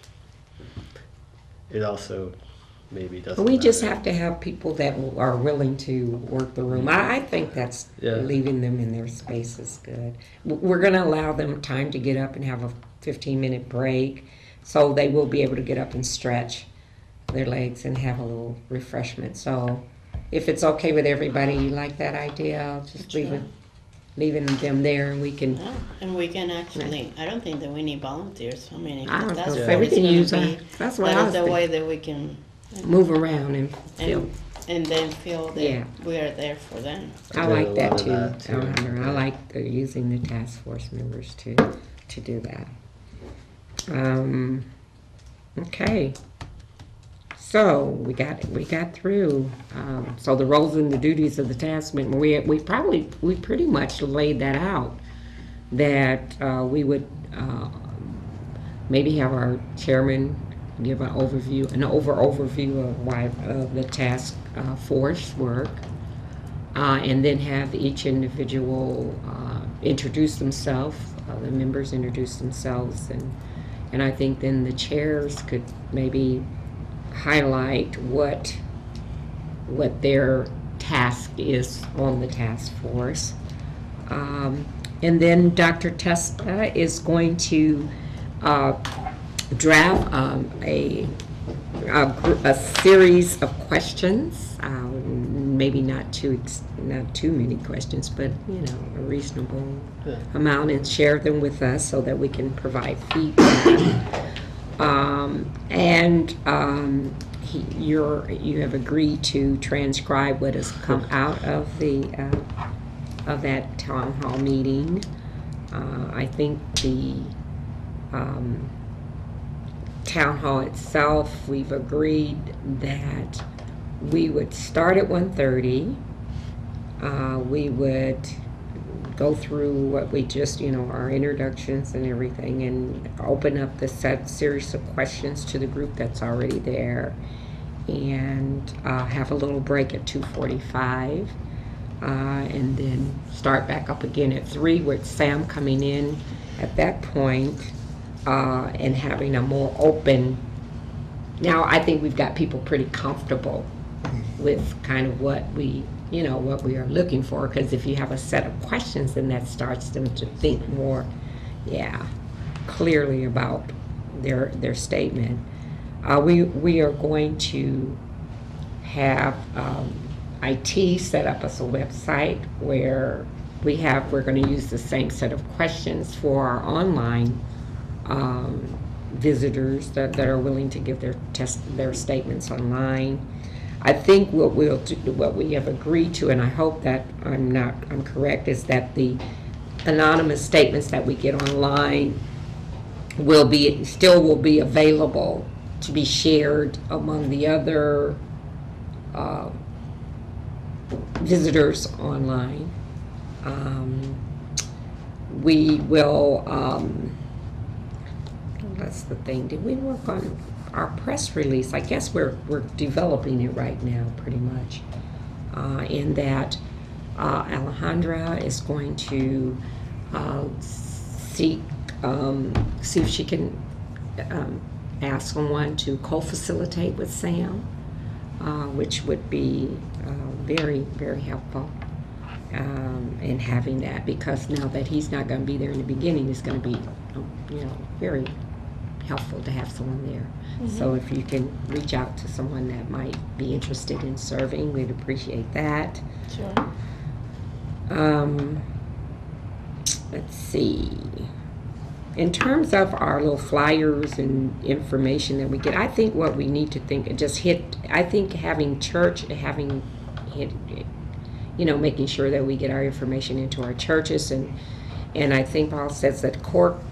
it also maybe doesn't We just matter. have to have people that are willing to work the room. I think that's Yeah. leaving them in their space is good. We're going to allow them time to get up and have a 15-minute break, so they will be able to get up and stretch their legs and have a little refreshment. So if it's okay with everybody, you like that idea, I'll just leaving them there, and we can. Yeah, and we can actually, I don't think that we need volunteers. I mean, if I the don't task know. force We is can gonna use be, that's what I that was is the thinking. way that we can, Move around and feel. and then feel that Yeah. we are there for them. I I did like a that lot of too, that, too. Alejandra. I Yeah. like using the task force members to do that. Okay. So we got through. So the roles and the duties of the task member. We pretty much laid that out. That we would maybe have our chairman give an overview of the task force work. And then have each individual introduce themselves, the members introduce themselves, and I think then the chairs could maybe highlight what their task is on the task force. And then Dr. Testa is going to draft a series of questions, maybe not too many questions, but a reasonable amount, and share them with us so that we can provide feedback. You have agreed to transcribe what has come out of that town hall meeting. I think the town hall itself, we've agreed that we would start at 1:30. We would go through what we just, our introductions and everything, and open up the series of questions to the group that's already there, and have a little break at 2:45, and then start back up again at 3 with Sam coming in at that point, and having a more open. Now I think we've got people pretty comfortable with kind of what we are looking for, because if you have a set of questions, then that starts them to think more clearly about their statement. We are going to have IT set up as a website where we're going to use the same set of questions for our online visitors that are willing to give their statements online. I think what we have agreed to, and I hope that I'm correct, is that the anonymous statements that we get online will be available to be shared among the other visitors online. We will. That's the thing. Did we work on our press release? I guess we're developing it right now, pretty much. In that Alejandra is going to see if she can ask someone to co-facilitate with Sam, which would be very, very helpful in having that, because now that he's not going to be there in the beginning, it's going to be very helpful to have someone there. So if you can reach out to someone that might be interested in serving, we'd appreciate that. Sure. Let's see. In terms of our little flyers and information that we get, I think what we need to think, I think having making sure that we get our information into our churches, and I think Paul says that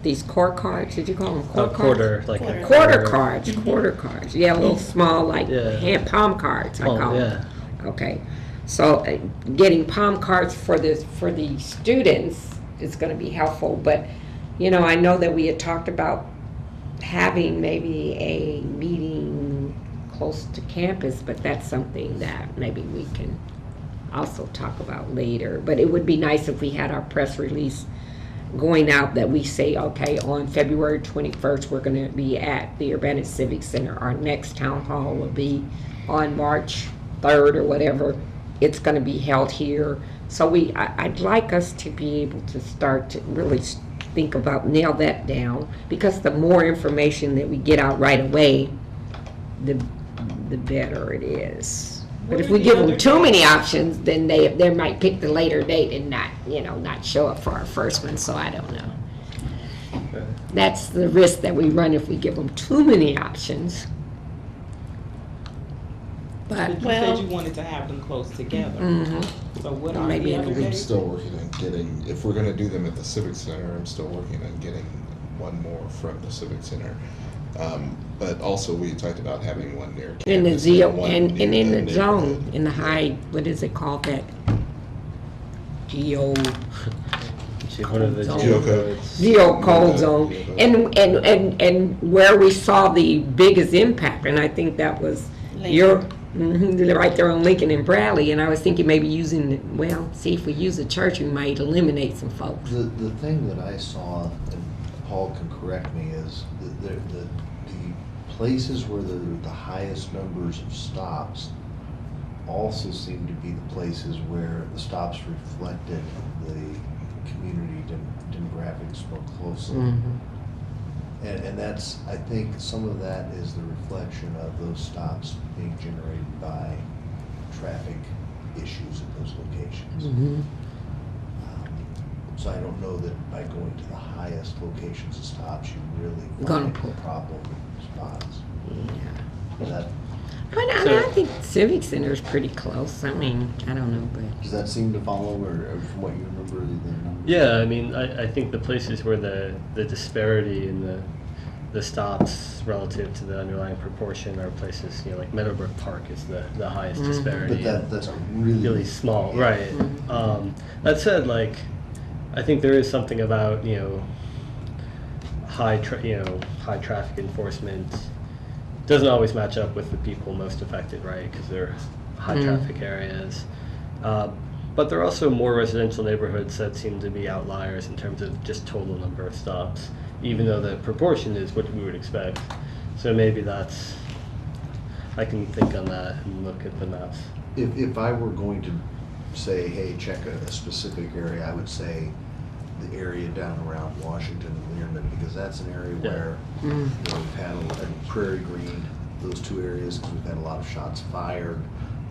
these core cards, did you call them core cards? Quarter, like Quarter. a Quarter cards. Yeah, little small, like hand palm cards, I call them. Okay. So getting palm cards for the students is going to be helpful, but I know that we had talked about having maybe a meeting close to campus, but that's something that maybe we can also talk about later. But it would be nice if we had our press release going out that we say, okay, on February 21st, we're going to be at the Urbana Civic Center. Our next town hall will be on March 3rd or whatever. It's going to be held here. So I'd like us to be able to start to really think about, nail that down, because the more information that we get out right away, the better it is. But if we give them too many options, then they might pick the later date and not show up for our first one. So I don't know. Okay. That's the risk that we run if we give them too many options. But You said you wanted to have them close together. So what are Maybe the in other a week. I'm dates? still working on getting, if we're gonna do them at the Civic Center, I'm still working on getting one more from the Civic Center. But also we talked about having one near campus. in the Zeo one and near in the zone, neighborhood. in the high, what is it called, that Geo One of the Zone. geocodes. Zero cold Yeah, zone, yeah. and where we saw the biggest impact, and I think that was your right there on Lincoln and Bradley, and I was thinking maybe see if we use the church, we might eliminate some folks. The thing that I saw, and Paul can correct me, is the places where there are the highest numbers of stops also seem to be the places where the stops reflected the community demographics more closely. And that's, I think some of that is the reflection of those stops being generated by traffic issues at those locations. So I don't know that by going to the highest locations of stops, you really Gonna find pull. problem spots. Yeah. That, But I think Civic Center is pretty close. I mean, I don't know, but does that seem to follow, or from what you remember, the numbers? Yeah, I mean, I think the places where the disparity in the stops relative to the underlying proportion are places, like Meadowbrook Park is the highest disparity. But that's a really small, right? That said, I think there is something about high traffic enforcement doesn't always match up with the people most affected, right? Because they're high traffic areas. But there are also more residential neighborhoods that seem to be outliers in terms of just total number of stops, even though the proportion is what we would expect. So maybe I can think on that and look at the maps. If I were going to say, hey, check a specific area, I would say the area down around Washington and Learman, because that's an area where we've had a Prairie Green, those two areas, because we've had a lot of shots fired.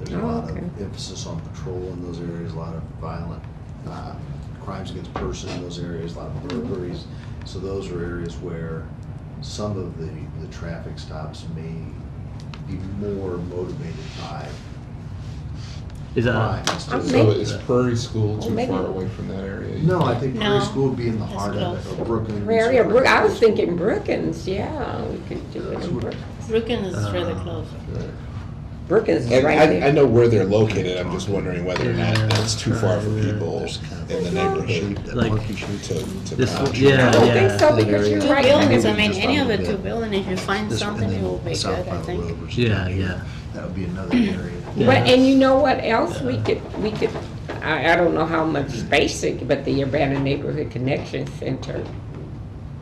There's a lot of emphasis on patrol in those areas, a lot of violent crimes against person in those areas, a lot of burglaries. So those are areas where some of the traffic stops may be more motivated by Is that crime instead of- So is Prairie School too maybe- far away from that area? No, I think Prairie No. School would be in the That's heart of it, close. or Brookings. Prairie or or Brook, I was Prairie thinking School. Brookings. Yeah, we could do it in Brookings. Brookings is really close. Right. Brookings is And right I there. know where they're located, I'm just wondering whether or not that's too far for people There's kind of in the neighborhood that Like- monkey shape to This match. one- yeah, I don't think yeah. so, because you're Two right. buildings, I maybe mean, just any on of the the two bit. buildings, if you find This- something, and it then will be South good, I Pine think. Road, which is Yeah, down here. yeah. That would be another area. But, and you know what else we could, I don't know how much space, but the Urbana Neighborhood Connection Center,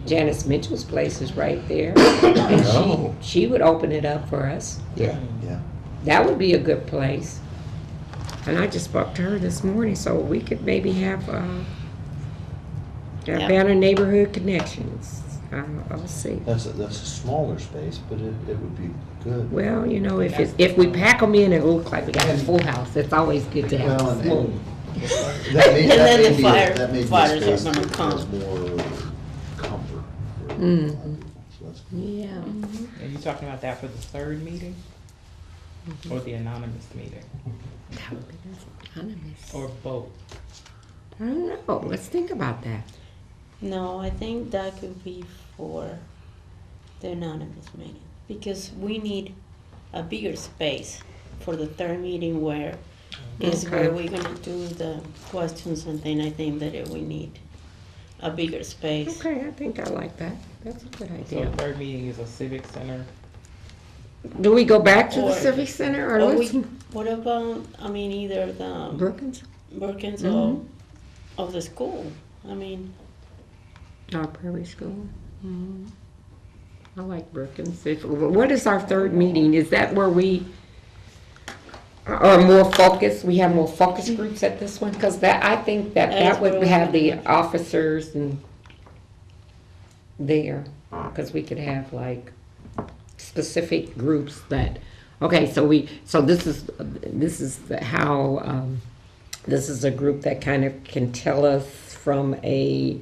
Janice Mitchell's place is right there. And Oh. she would open it up for us. Yeah, Yeah. That would be a good place. And I just spoke to her this morning, so we could maybe have, Yeah. Urbana Neighborhood Connections. I'll see. That's a smaller space, but it would be good. Well, if we pack them in, it looks like we got a full house. It's always good to have Well, a and- small. That may, And that then may the be, fire- that may be a fires space are gonna that come. has more comfort. for Mhm. So that's good. Yeah. Are you talking about that for the third meeting? Or the anonymous meeting? That would be anonymous. Or both? I don't know. Let's think about that. No, I think that could be for the anonymous meeting, because we need a bigger space for the third meeting where is Okay. where we're gonna do the questions and then I think that we need a bigger space. Okay, I think I like that. That's a good So idea. the third meeting is a civic center Do we go back to the Or- Civic Center or Or what's what about, I mean, either the Brookings? Birkins Mhm. of the school? I mean, Our prairie school. I like Brookings. What is our third meeting? Is that where we are more focused? We have more focus groups at this one? Because that, I think that That is would where we have have the the- officers and there. Because we could have like specific groups that, okay, so this is how, this is a group that kind of can tell us from a,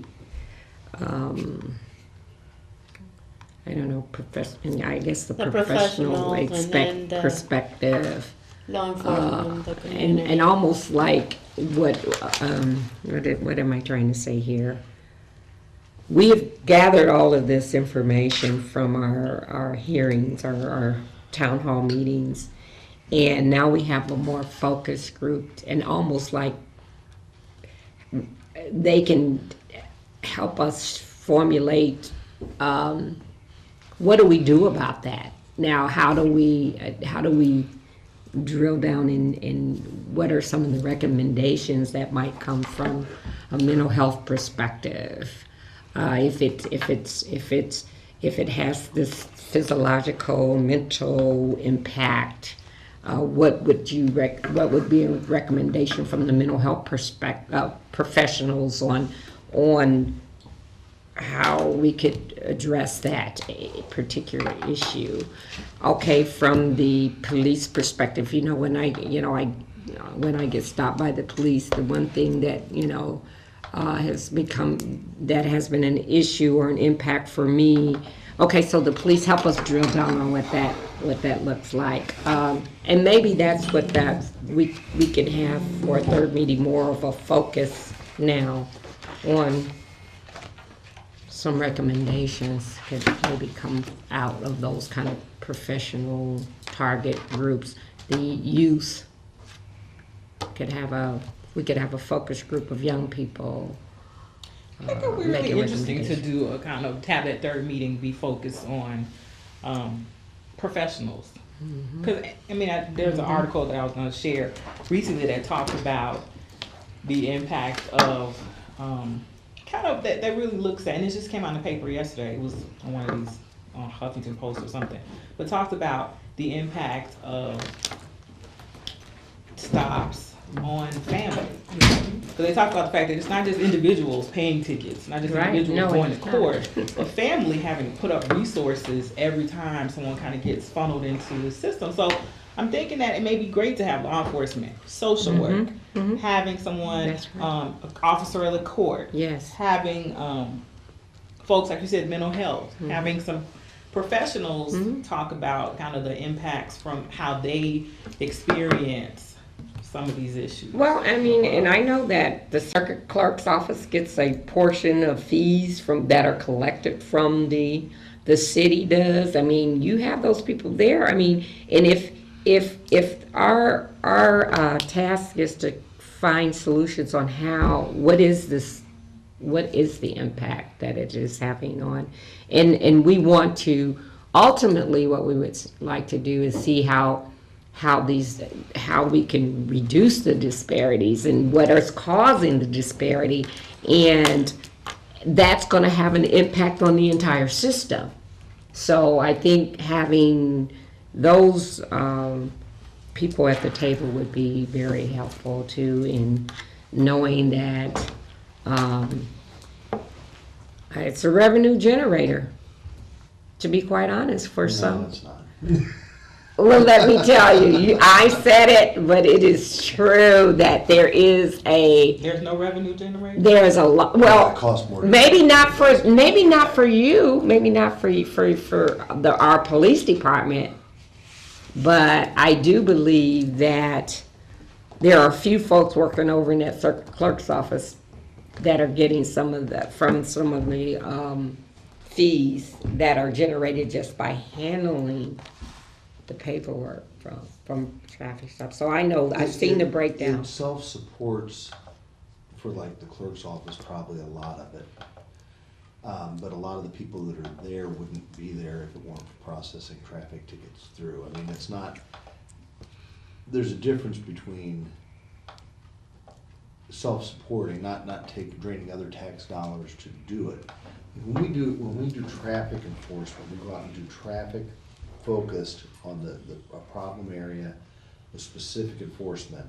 I don't know, I guess the The professional professionals and then the- perspective. law enforcement, the And community. almost like what am I trying to say here? We have gathered all of this information from our hearings, our town hall meetings, and now we have a more focused group, and almost like they can help us formulate, what do we do about that? Now, how do we drill down in what are some of the recommendations that might come from a mental health perspective? If it has this physiological, mental impact, what would be a recommendation from the mental health professionals on how we could address that particular issue? Okay, from the police perspective, when I get stopped by the police, the one thing that has been an issue or an impact for me. Okay, so the police help us drill down on what that looks like, and maybe that's what we could have for a third meeting, more of a focus now on some recommendations could maybe come out of those kind of professional target groups. The youth we could have a focus group of young people. I think it would be really making interesting to recommendations. do a kind of, have that third meeting be focused on professionals. Because, there's an article that I was going to share recently that talked about the impact of that really looks at, and it just came out in the paper yesterday. It was on one of these, on Huffington Post or something, but talked about the impact of stops on family. So they talk about the fact that it's not just individuals paying tickets, not just Right. individuals No, going to it's not. court, but family having to put up resources every time someone kind of gets funneled into the system. So I'm thinking that it may be great to have law enforcement, social work, having someone, That's right. an officer of the court, Yes. having folks, like you said, mental health, having some professionals talk about kind of the impacts from how they experience some of these issues. Well, and I know that the circuit clerk's office gets a portion of fees that are collected from the city does. You have those people there. And if our task is to find solutions on what is the impact that it is having on, and we want to, ultimately what we would like to do is see how we can reduce the disparities and what is causing the disparity, and that's going to have an impact on the entire system. So I think having those people at the table would be very helpful too, in knowing that it's a revenue generator, to be quite honest, for No, some. it's not. Well, let me tell you, I said it, but it is true that there's There's no revenue generator? a lot, It well, costs more. maybe not for you, maybe not for our police department, but I do believe that there are a few folks working over in that circuit clerk's office that are getting some of the fees that are generated just by handling the paperwork from traffic stops. So I know, I've seen the breakdown. It self-supports for like the clerk's office, probably a lot of it. But a lot of the people that are there wouldn't be there if it weren't for processing traffic tickets through. I mean, it's not, there's a difference between self-supporting, not draining other tax dollars to do it. When we do traffic enforcement, we go out and do traffic focused on a problem area with specific enforcement.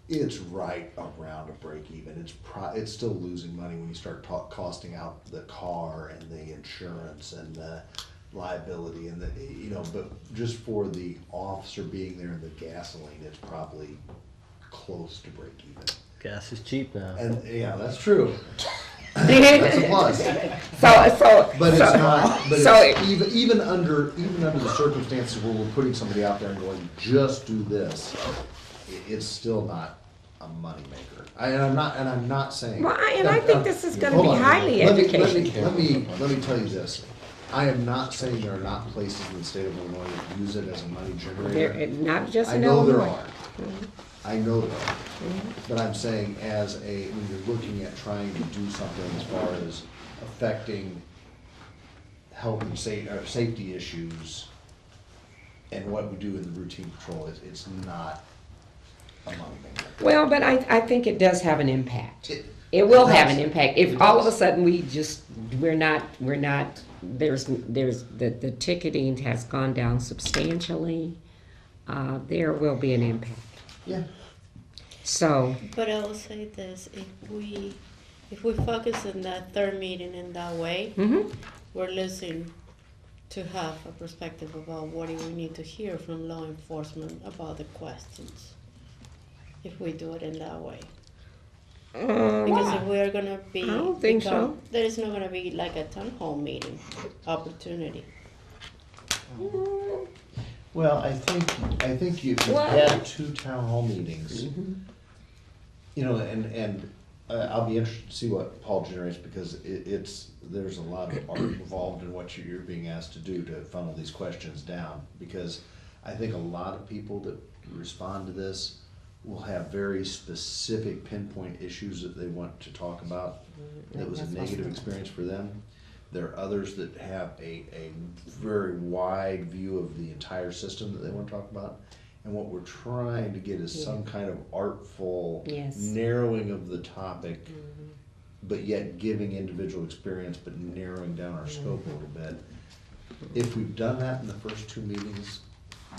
It's right around a break even. It's still losing money when you start costing out the car and the insurance and the liability and but just for the officer being there and the gasoline, it's probably close to break even. Gas is cheap now. And yeah, that's true. That's a plus. But it's not. But it's even under the circumstances where we're putting somebody out there and going, just do this, it's still not a moneymaker. I'm not saying. Well, I think this is going to be highly educational. Let me tell you this. I am not saying there are not places in the state of Illinois that use it as a money generator. Not just I in know there Illinois. are. I know there are. But I'm saying when you're looking at trying to do something as far as affecting health and safety issues and what we do in the routine patrol, it's not a moneymaker. Well, but I think it does have an impact. It will have an impact. If all of a sudden we're not, the ticketing has gone down substantially, there will be an impact. Yeah. So, But I will say this, if we focus on that third meeting in that way, we're listening to have a perspective about what do we need to hear from law enforcement about the questions, if we do it in that way. Because if we're gonna be, I don't think so. there is not gonna be like a town hall meeting opportunity. Well, I think you've had 2 town hall meetings. And I'll be interested to see what Paul generates because there's a lot of art involved in what you're being asked to do to funnel these questions down. Because I think a lot of people that respond to this will have very specific pinpoint issues that they want to talk about. That was a negative experience for them. There are others that have a very wide view of the entire system that they want to talk about. And what we're trying to get is some kind of artful narrowing of the topic, but yet giving individual experience, but narrowing down our scope a little bit. If we've done that in the first 2 meetings,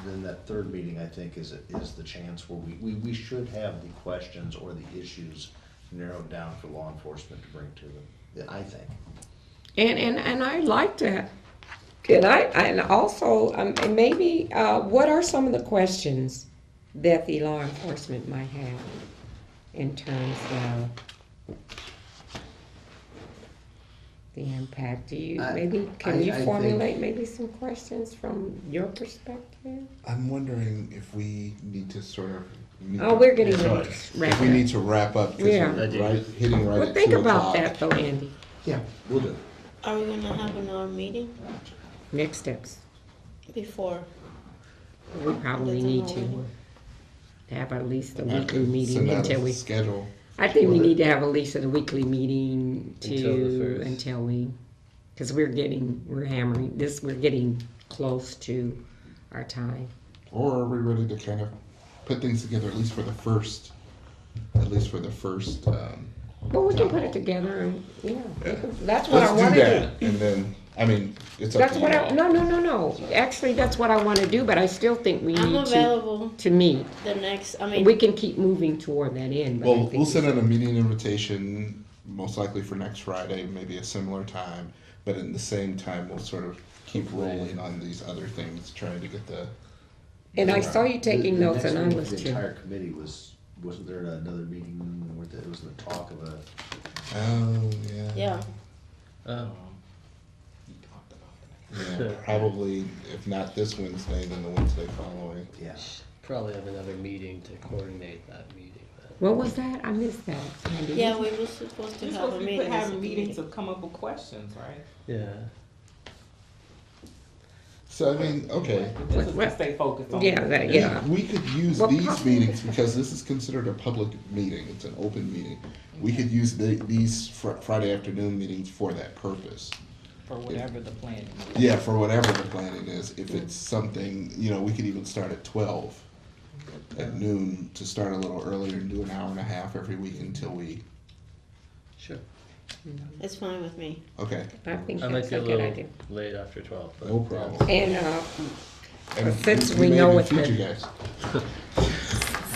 then that third meeting, I think, is the chance where we should have the questions or the issues narrowed down for law enforcement to bring to them, I think. and I like that. And also, maybe, what are some of the questions that the law enforcement might have in terms of the impact? Can you formulate maybe some questions from your perspective? I'm wondering if we need to sort of. We're getting ready to wrap If we need to wrap up, because Yeah. we're hitting right Well, at think 2 about o'clock. that though, Andy. Yeah, we'll do it. Are we gonna have another meeting Next steps. before? We probably need to have at least a weekly meeting Send out until a we. schedule. I think we need to have at least a weekly meeting Until the first. because we're hammering this. We're getting close to our time. Or are we ready to kind of put things together at least for the first? Well, we can town put hall? it together, and Yeah. that's what I Let's want do to that, do. and then it's up That's to what you I. all. No. Actually, that's what I want to do, but I still think we I'm need available to meet. the next, I mean. We can keep moving toward that end. But I Well, think we'll send out a meeting invitation, most likely for next Friday, maybe a similar time. But at the same time, we'll sort of keep rolling on these other things, trying to get the. And I saw you taking The notes, next and I meeting was for the too. entire committee wasn't there another meeting where it was the talk of a, Oh yeah. Yeah, Oh. Yeah, probably if not this Wednesday, then the Wednesday following. yeah. Probably have another meeting to coordinate that meeting then. What was that? I missed that. Sandy. yeah, we were supposed to You're have supposed a to be meeting. having meetings to come up with questions, right? Yeah. So, I mean, okay. This is to stay focused on. Yeah, that, yeah. We could use Well, these possibly- meetings, because this is considered a public meeting, it's an open meeting. We could use these Friday afternoon meetings for that purpose. For whatever the plan is. Yeah, for whatever the planning is. If it's something, we could even start at 12 at noon to start a little earlier and do an hour and a half every week until we, Sure. It's fine with me. okay, I think I might that's be a a good little idea. late after 12, but. no problem. And And since we may know even what teach the- you guys.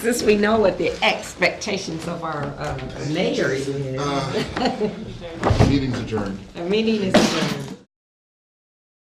since we know what the expectations of our mayor is, Meeting's adjourned. the meeting is adjourned.